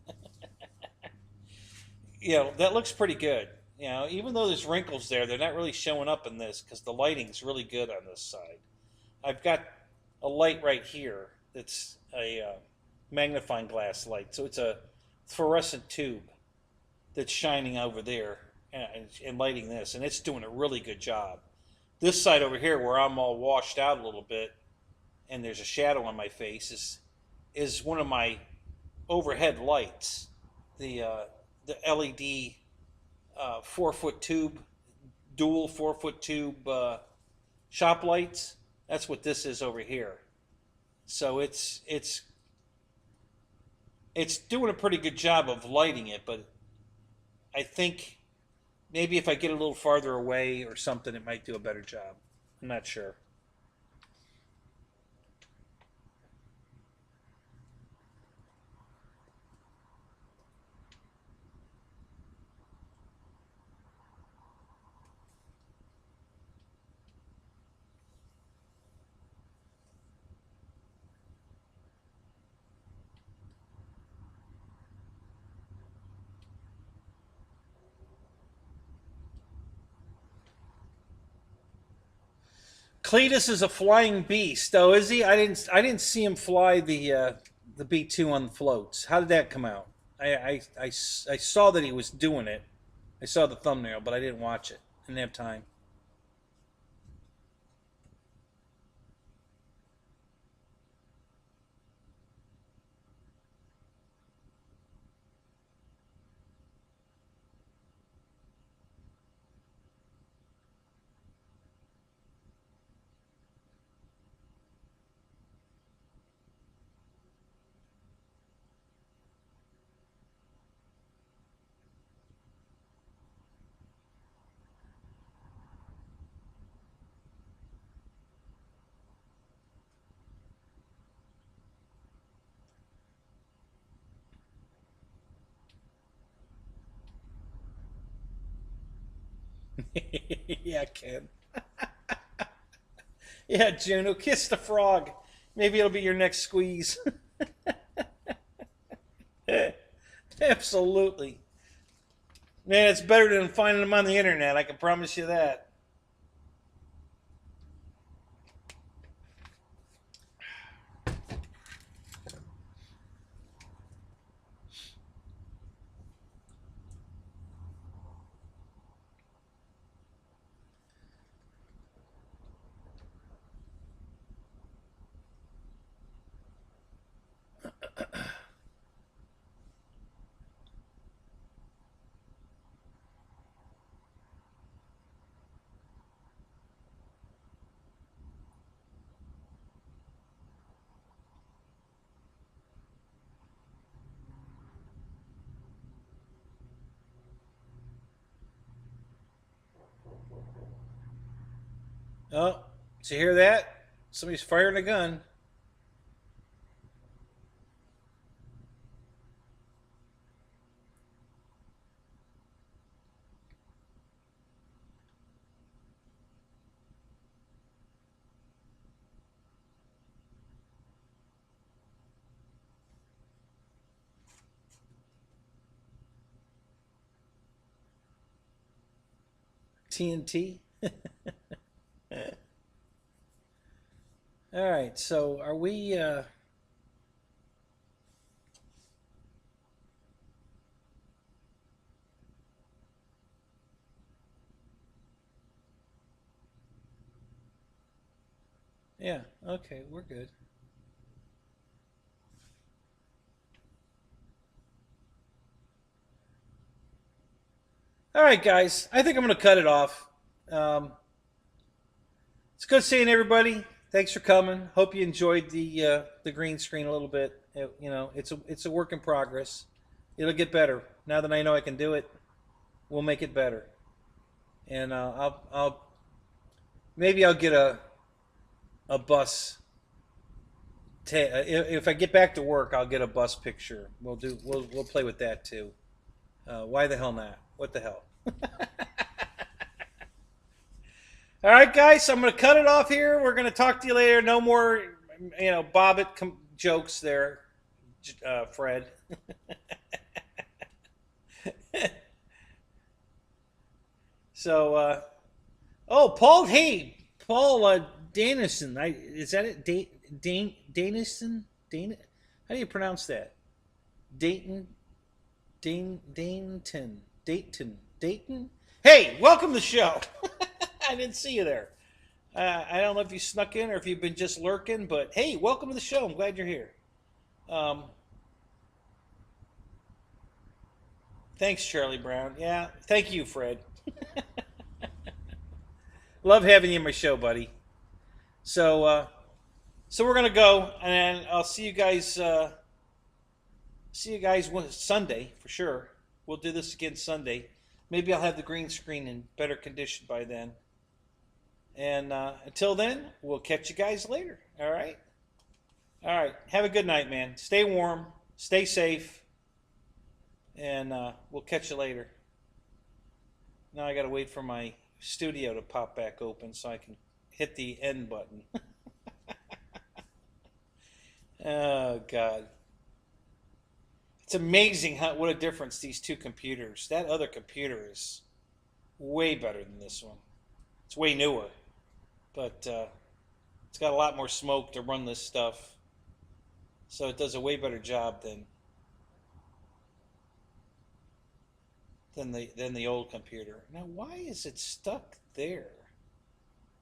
That looks pretty good. Even though there's wrinkles there, they're not really showing up in this because the lighting's really good on this side. I've got a light right here that's a magnifying glass light. So it's a fluorescent tube that's shining over there and lighting this. And it's doing a really good job. This side over here where I'm all washed out a little bit and there's a shadow on my face is one of my overhead lights. The LED 4-foot tube, dual 4-foot tube shop lights. That's what this is over here. So it's doing a pretty good job of lighting it, but I think maybe if I get a little farther away or something, it might do a better job. I'm not sure. Cletus is a flying beast. Oh, is he? I didn't see him fly the B2 on the floats. How did that come out? I saw that he was doing it. I saw the thumbnail, but I didn't watch it. Didn't have time. Yeah, Ken. Yeah, Juno, kiss the frog. Maybe it'll be your next squeeze. Absolutely. Man, it's better than finding them on the internet. I can promise you that. Oh, did you hear that? Somebody's firing a gun. TNT. All right, so are we yeah, okay, we're good. All right, guys, I think I'm going to cut it off. It's good seeing everybody. Thanks for coming. Hope you enjoyed the green screen a little bit. You know, it's a work in progress. It'll get better. Now that I know I can do it, we'll make it better. And I'll maybe I'll get a bus. If I get back to work, I'll get a bus picture. We'll play with that too. Why the hell not? What the hell? All right, guys, so I'm going to cut it off here. We're going to talk to you later. No more, Bobbit jokes there, Fred. So, oh, Paul, hey, Paul Danison. Is that it? Danison? How do you pronounce that? Dayton? Dayton? Hey, welcome to the show. I didn't see you there. I don't know if you snuck in or if you've been just lurking, but hey, welcome to the show. I'm glad you're here. Thanks, Charlie Brown. Yeah, thank you, Fred. Love having you in my show, buddy. So we're gonna go, and I'll see you guys. See you guys Sunday for sure. We'll do this again Sunday. Maybe I'll have the green screen in better condition by then. And until then, we'll catch you guys later. All right? All right. Have a good night, man. Stay warm. Stay safe. And we'll catch you later. Now I got to wait for my studio to pop back open so I can hit the end button. Oh, God. It's amazing what a difference these two computers. That other computer is way better than this one. It's way newer. But It's got a lot more smoke to run this stuff. So it does a way better job than the old computer. Now, why is it stuck there?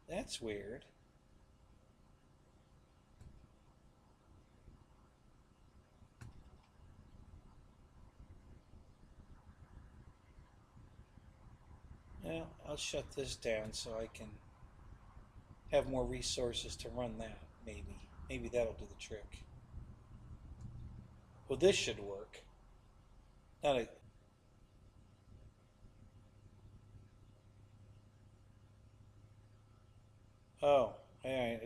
That's weird. Well, I'll shut this down so I can have more resources to run that, maybe. Maybe that'll do the trick. Well, this should work. Not a... Oh, alright.